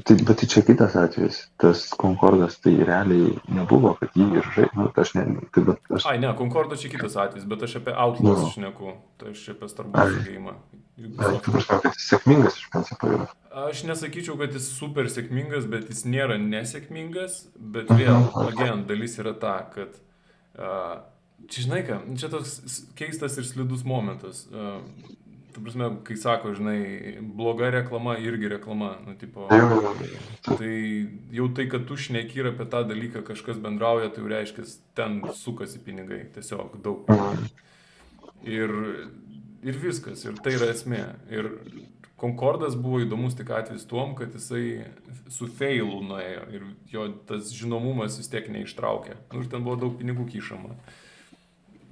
Bet tai čia kitas atvejis. Tas Concordas tai realiai nebuvo, kad jį ir žaidė. Ai, ne, Concordo čia kitas atvejis, bet aš apie Outlaws šneku. Tai aš čia apie Starbucks žaidimą. Tu prasme, kad jis sėkmingas iš principo yra. Aš nesakyčiau, kad jis super sėkmingas, bet jis nėra nesėkmingas, bet vėl, dalis yra ta, kad čia žinai ką, čia toks keistas ir slidus momentas. Tu prasme, kai sako, žinai, bloga reklama irgi reklama, nu, tipo, tai jau tai, kad tu šneki ir apie tą dalyką kažkas bendrauja, tai jau reiškia, ten sukasi pinigai, tiesiog daug. Ir viskas, ir tai yra esmė. Ir Concordas buvo įdomus tik atvejis tuom, kad jisai su failu nuėjo ir jo tas žinomumas vis tiek neištraukė. Nu, ir ten buvo daug pinigų kišama.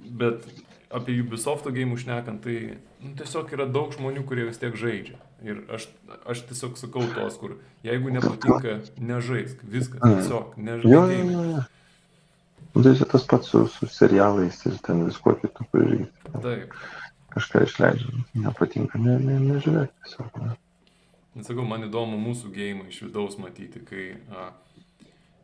Bet apie Ubisofto geimų šnekant, tai tiesiog yra daug žmonių, kurie vis tiek žaidžia. Ir aš tiesiog sakau tos, kur jeigu nepatinka, nežaisk, viskas, tiesiog nežaisk geimų. Tai čia tas pats su serialais ir ten visko kitų pažiūrėti. Taip. Kažką išleidžia, nepatinka, nežiūrėk tiesiog. Nesakau, man įdomu mūsų geimą iš vidaus matyti, kai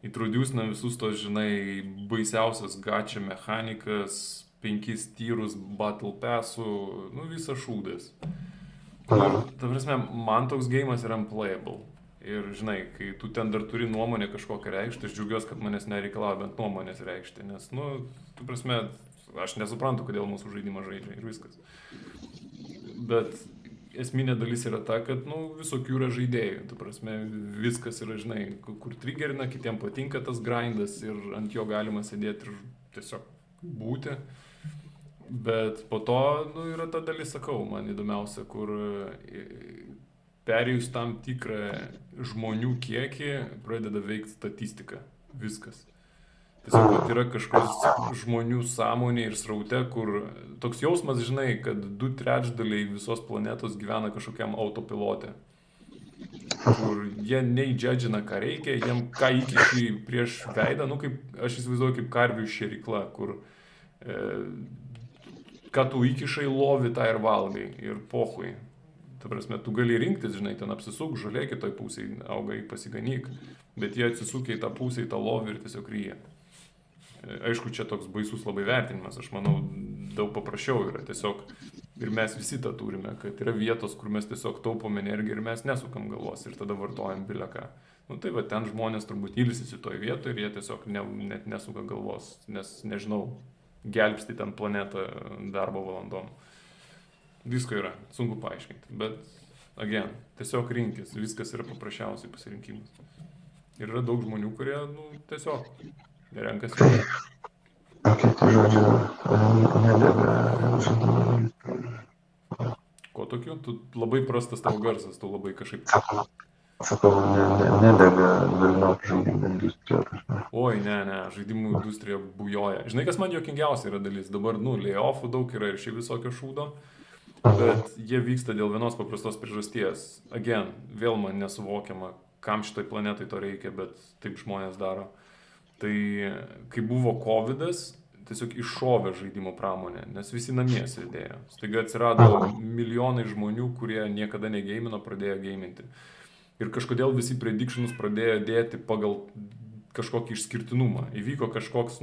introducina visus tos, žinai, baisiausias gacha mechanikas, 5 tyrus battle passų, nu visas šūdas. Ir, ta prasme, man toks geimas yra unplayable. Ir, žinai, kai tu ten dar turi nuomonę kažkokią reikšti, aš džiaugiuosi, kad manęs nereikalauja bent nuomonės reikšti, nes, nu, tu prasme, aš nesuprantu, kodėl mūsų žaidimą žaidžia ir viskas. Bet esminė dalis yra ta, kad, nu, visokių yra žaidėjų, tu prasme, viskas yra, žinai, kur triggerina, kitiem patinka tas grindas ir ant jo galima sėdėti ir tiesiog būti. Bet po to, nu, yra ta dalis, sakau, man įdomiausia, kur perėjus tam tikrą žmonių kiekį, pradeda veikti statistika. Viskas. Tiesiog, kad yra kažkoks žmonių sąmonė ir sraute, kur toks jausmas, žinai, kad 2/3 visos planetos gyvena kažkokiam autopilote. Kur jie neįdžedžina, ką reikia, jiem ką įkiši prieš veidą, nu, kaip, aš įsivaizduoju, kaip karvių šėrykla, kur ką tu įkišai lovi, tą ir valgai, ir pohui. Ta prasme, tu gali rinktis, žinai, ten apsisuk, žolė kitoj pusėje, augai pasiganyk, bet jie atsisukia į tą pusę, į tą lovį ir tiesiog ryja. Aišku, čia toks baisus labai vertinimas, aš manau, daug paprasčiau yra tiesiog, ir mes visi tą turime, kad yra vietos, kur mes tiesiog taupom energiją ir mes nesukam galvos ir tada vartojam bileką. Nu tai va, ten žmonės turbūt ilsisi toj vietoj ir jie tiesiog net nesuka galvos, nes, nežinau, gelbsti ten planetą darbo valandom. Visko yra, sunku paaiškinti, bet, tiesiog rinkis, viskas yra paprasčiausiai pasirinkimas. Ir yra daug žmonių, kurie, nu, tiesiog renkasi. Tai žodžiu, nedėvė žaidimų. Ko tokiu? Tu labai prastas tavo garsas, tu labai kažkaip... Sakau, nedėvė velniop žaidimų industrija. Oi, ne, žaidimų industrija bujoja. Žinai, kas man juokingiausia yra dalis? Dabar, nu, layoffų daug yra ir šiaip visokio šūdo, bet jie vyksta dėl vienos paprastos priežasties. Vėl man nesuvokiama, kam šitai planetai to reikia, bet taip žmonės daro. Tai, kai buvo COVID'as, tiesiog iššovė žaidimo pramonę, nes visi namie sėdėjo. Staiga atsirado milijonai žmonių, kurie niekada negeimino, pradėjo geiminti. Ir kažkodėl visi predictionus pradėjo dėti pagal kažkokį išskirtinumą. Įvyko kažkoks,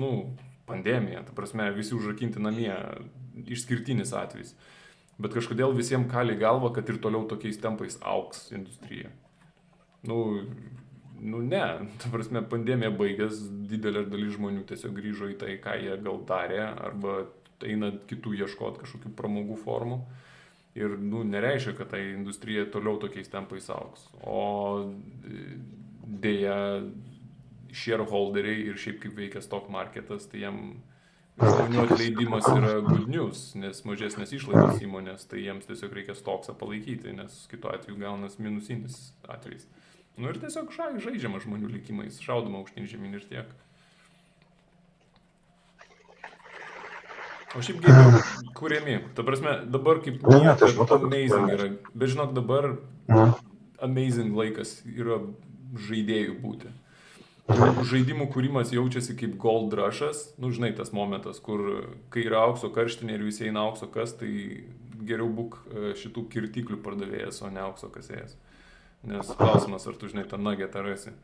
pandemija, ta prasme, visi užrakinti namie, išskirtinis atvejis. Bet kažkodėl visiems kali galva, kad ir toliau tokiais tempais auks industrija. Ne, ta prasme, pandemija baigės, didelė dalis žmonių tiesiog grįžo į tai, ką jie gal darė, arba eina kitų ieškoti kažkokių pramogų formų. Ir, nereiškia, kad tai industrija toliau tokiais tempais auks. O dėja, shareholderiai ir šiaip kaip veikia stock marketas, tai jiem žmonių atleidimas yra good news, nes mažesnės išlaidos įmonės, tai jiems tiesiog reikia stoksą palaikyti, nes kitu atveju gaunas minusinis atvejs. Ir tiesiog žaidžiama žmonių likimais, šaudama aukštyn žemyn ir tiek. O šiaip gėliau kuriami. Ta prasme, dabar kaip amazing yra. Bet žinok, dabar amazing laikas yra žaidėjų būti. Žaidimų kūrimas jaučiasi kaip gold rushas. Žinai, tas momentas, kur kai yra aukso karštinė ir visi eina aukso kas, tai geriau būk šitų kirtiklių pardavėjas, o ne aukso kasėjas. Nes klausimas, ar tu žinai tą nuggetą rasi.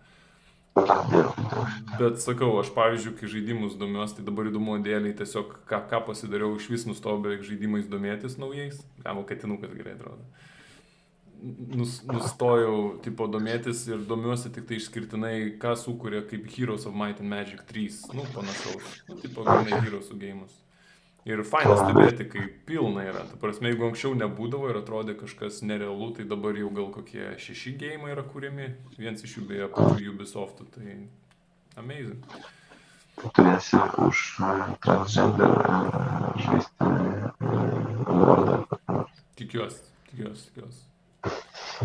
Bet sakau, aš pavyzdžiui, kai žaidimus domiuosi, tai dabar įdomu dėliai tiesiog ką pasidariau, iš vis nustojau beveik žaidimais domėtis naujais. Katinukas gerai atrodo. Nustojau domėtis ir domiuosi tik tai išskirtinai, ką sukuria kaip Heroes of Might and Magic 3. Panašaus. Grinai Heroes geimus. Ir faina stebėti, kai pilna yra. Ta prasme, jeigu anksčiau nebūdavo ir atrodė kažkas nerealu, tai dabar jau gal kokie 6 geimai yra kūriami. Vienas iš jų beje pačių Ubisoftų, tai amazing. Turėsi už transgender žaisti Lordą. Tikiuosi.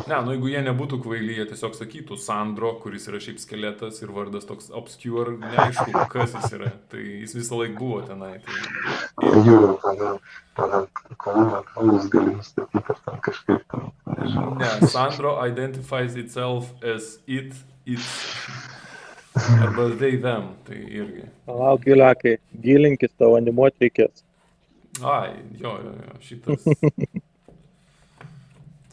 Ne, jeigu jie nebūtų kvaily, jie tiesiog sakytų Sandro, kuris yra šiaip skeletas ir vardas toks obscure, neaišku, kas jis yra. Tai jis visą laiką buvo tenai. Jūriu, pagal kalbas gali nustatyti, ar ten kažkaip ten, nežinau. Ne, Sandro identifies itself as it's, arba they, them, tai irgi. Palauk, Juliakai, gilinkis, tavo animuoti reikės. Jo, šitas.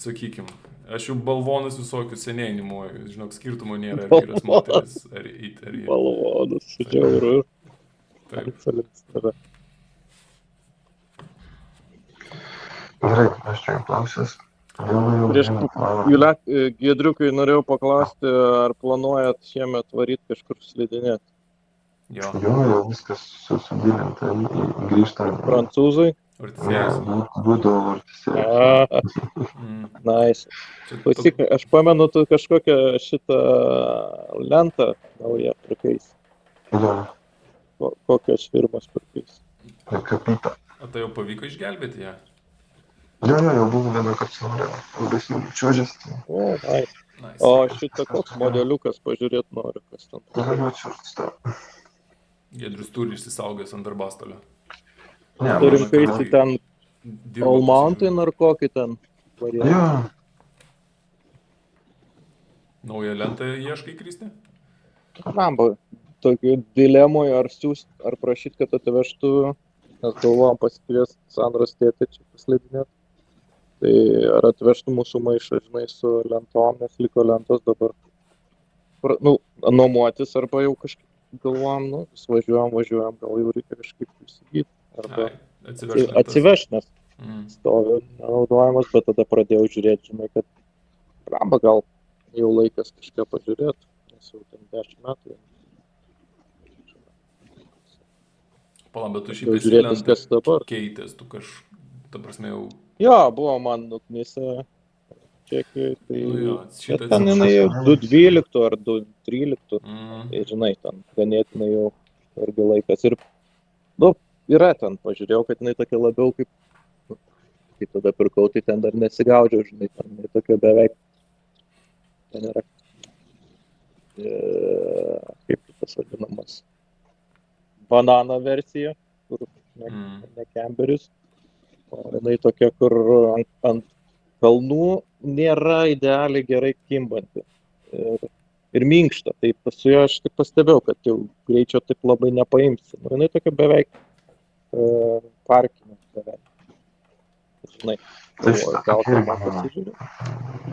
Sakykim, aš jau balvonus visokius seniai animuoju, žinok, skirtumo nėra, ar vyras moteris, ar it, ar jie. Balvonus, žiauru. Taip. Gerai, aš čia klausęs. Juliak, Giedriukai, norėjau paklausti, ar planuojat šiemet varyti kažkur slidinėti? Jo, viskas sugilinta, grįžtant. Prancūzai? Ortisėjas. Būdavo ortisėjas. Nice. Klausyk, aš pamenu, tu kažkokią šitą lentą naują prikais. Kokios firmos prikais? Kapita. O tai jau pavyko išgelbėti ją? Jo, jau buvo vieną kartą norėjau. Labai smagu čiuožęs. O, nice. O šitą koks modeliukas pažiūrėt noriu, kas ten. Galiu čiuožti. Giedrius turi išsisaugęs ant darbastalio. Turim kaisti ten All Mountain ar kokį ten variantą. Jo. Naują lentą ieškai, Kristi? Ramba, tokių dilemoj ar siūst, ar prašyti, kad atvežtų, nes galvojom pasikviesti Sandros tėtį čia paslidinėti. Tai ar atvežtų mūsų maišą, žinai, su lentom, nes liko lentos dabar. Nuomotis arba jau kažkaip galvojom, važiuojam, gal jau reikia kažkaip įsigyti. Arba atsivežt, nes stovi nenaudojamas, bet tada pradėjau žiūrėti, žinai, kad ramba gal jau laikas kažką pažiūrėti, nes jau ten 10 metų. Pala, bet tu šiaip esi lentą keitęs, tu ta prasme jau... Jo, buvo man nuknisa Čekijoj, tai ten jinai jau 2.12 ar 2.13, tai žinai, ten ganėtinai jau irgi laikas. Ir, yra ten, pažiūrėjau, kad jinai tokia labiau kaip, kai tada pirkau, tai ten dar nesigaudžiau, žinai, ten tokia beveik, ten yra, kaip tas vadinamas, banana versija, kur ne kemberis, o jinai tokia, kur ant kalnų nėra idealiai gerai kimbanti ir minkšta, tai su jo aš tik pastebėjau, kad jau greičio taip labai nepaimsi, jinai tokia beveik parkinė beveik. Žinai, gal tai man pasižiūrė.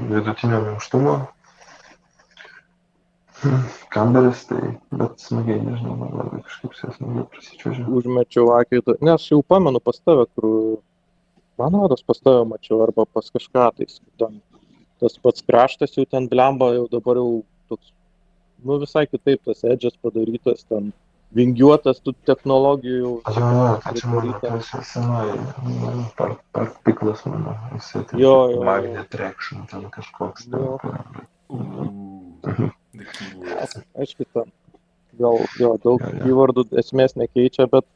Vidutinio minkštumo. Kamberis, tai, bet smagiai, nežinau, man labai kažkaip su juo smagiai prasičiuožiu. Užmečiau akį, nes jau pamenu pas tave, kur, man rodos, pas tave mačiau, arba pas kažką, tai ten, tas pats kraštas jau ten blemba, jau dabar jau toks, nu visai kitaip tas edžas padarytas, ten vingiuotas tų technologijų jau. Jo, tai čia mano tas senoji, parpiklas mano, jisai ten Jo. magnet traction, ten kažkoks. Jo. The keywords. Aišku, ten gal jo, daug Jo. keywordų esmės nekeičia, bet,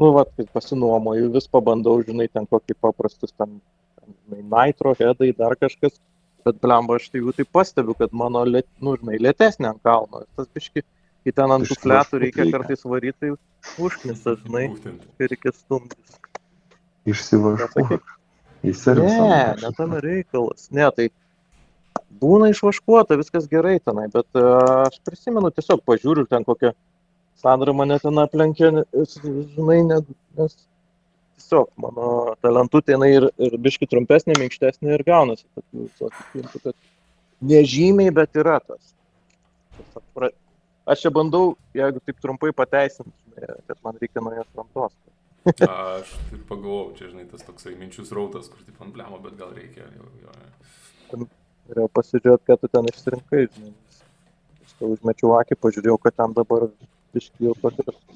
nu, vat, kai pasinuomoju, vis pabandau, žinai, ten kokį paprastus, ten nitro, headai, dar kažkas, bet, blemba, aš tai jau tai pastebiu, kad mano, nu, žinai, lėtesnė ant kalno, tas biški, kai ten ant tų Biškį fletų reikia reikia. kartais varyti, tai užknisa, žinai, Būtent. kai reikia stumdys. Išsivažuok. Į Ne, servisą. ne tame reikalas. Ne, tai būna išvaškuota, viskas gerai tenai, bet aš prisimenu, tiesiog pažiūriu ten kokią Sandra mane ten aplenkė, žinai, nes tiesiog mano talentutė jinai ir biški trumpesnė, minkštesnė ir gaunasi. Kad nežymiai, bet yra tas. Aš čia bandau, jeigu taip trumpai pateisinti, kad man reikia naujos rantos. Aš taip pagalvojau, čia, žinai, tas toksai minčių srautas, kur taip ant blemo, bet gal reikia. Norėjau pasižiūrėti, ką tu ten išsirinkai, žinai. Aš tai užmečiau akį, pažiūrėjau, kad ten dabar biški jau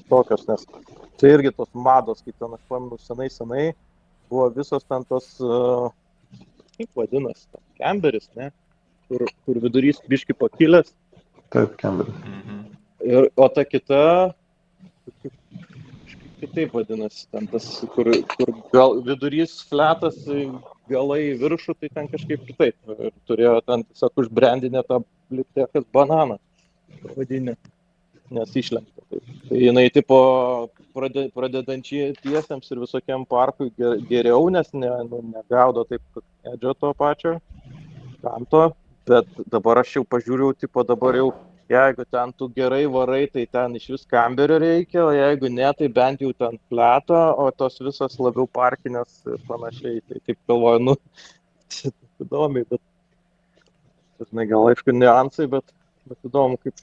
tokios, nes čia irgi tos mados, kaip ten aš pamenu senai, buvo visos ten tos, kaip vadinasi, kemberis, ne? Kur vidurys biški pakilęs. Taip, kamberis. O ta kita, kitaip vadinasi, ten tas, kur gal vidurys fletas, galai į viršų, tai ten kažkaip kitaip. Ir turėjo ten tiesiog užbrandinę tą blitekas bananą, vadinę, nes išlenkta. Tai jinai tipo pradedančiesiems ir visokiam parkui geriau, nes negaudo taip edžio to pačio kanto. Bet dabar aš jau pažiūriu, tipo dabar jau, jeigu ten tu gerai varai, tai ten iš vis kamberio reikia, o jeigu ne, tai bent jau ten fleto, o tos visos labiau parkinės ir panašiai. Tai taip galvoju, nu, įdomiai, bet, žinai, gal aišku niuansai, bet įdomu, kaip.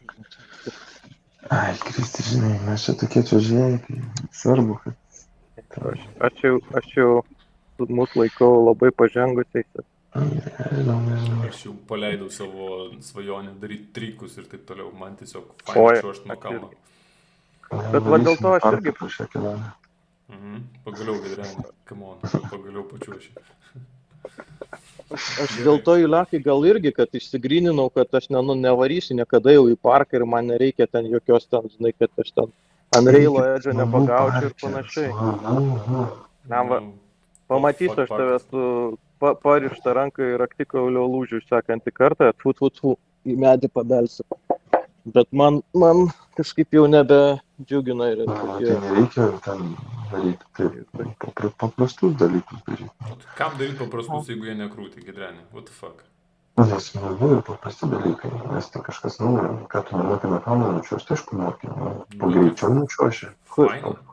Ai, Kristi, žinai, mes čia tokie čiuožėjai, tai svarbu, kad... Aš jau mus laikau labai pažengusiais. Aš jau paleidau savo svajonę daryti trikus ir taip toliau. Man tiesiog fainai čiuožt nuo kalno. Bet va dėl to aš irgi... Pagaliau, Gedrenė, come on, pagaliau pačiuoši. Aš dėl to įlekai gal irgi, kad išsigryninau, kad aš nevarysiu niekada jau į parką ir man nereikia ten jokios ten, žinai, kad aš ten ant reilo edžio nepagaučiau ir panašiai. Pamatysiu aš tave su parištą ranką ir raktikaulio lūžių sekantį kartą, į medį pabelsiu. Bet man kažkaip jau nebedžiugina ir tokie... Tai nereikia ten daryti paprastus dalykus daryti. Kam daryti paprastus, jeigu jie nekrūti, Gedrenė? What the fuck? Nes smagu ir paprasti dalykai, nes tai kažkas naujo, ką tu nemokai nuo kalno nučiuošti, aišku mokai, pagreičiau nučiuoši.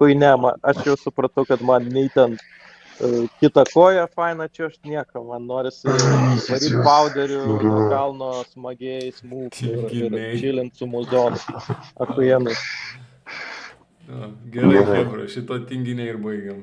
Hui ne, aš jau supratau, kad man nei ten kitą koją faina čiuošti nieko, man norisi varyti pauderiu nuo kalno smagiai, smūgti ir čilint su muzonu. Akujenai. Gerai, Hebra, šito tinginiai ir baigiam.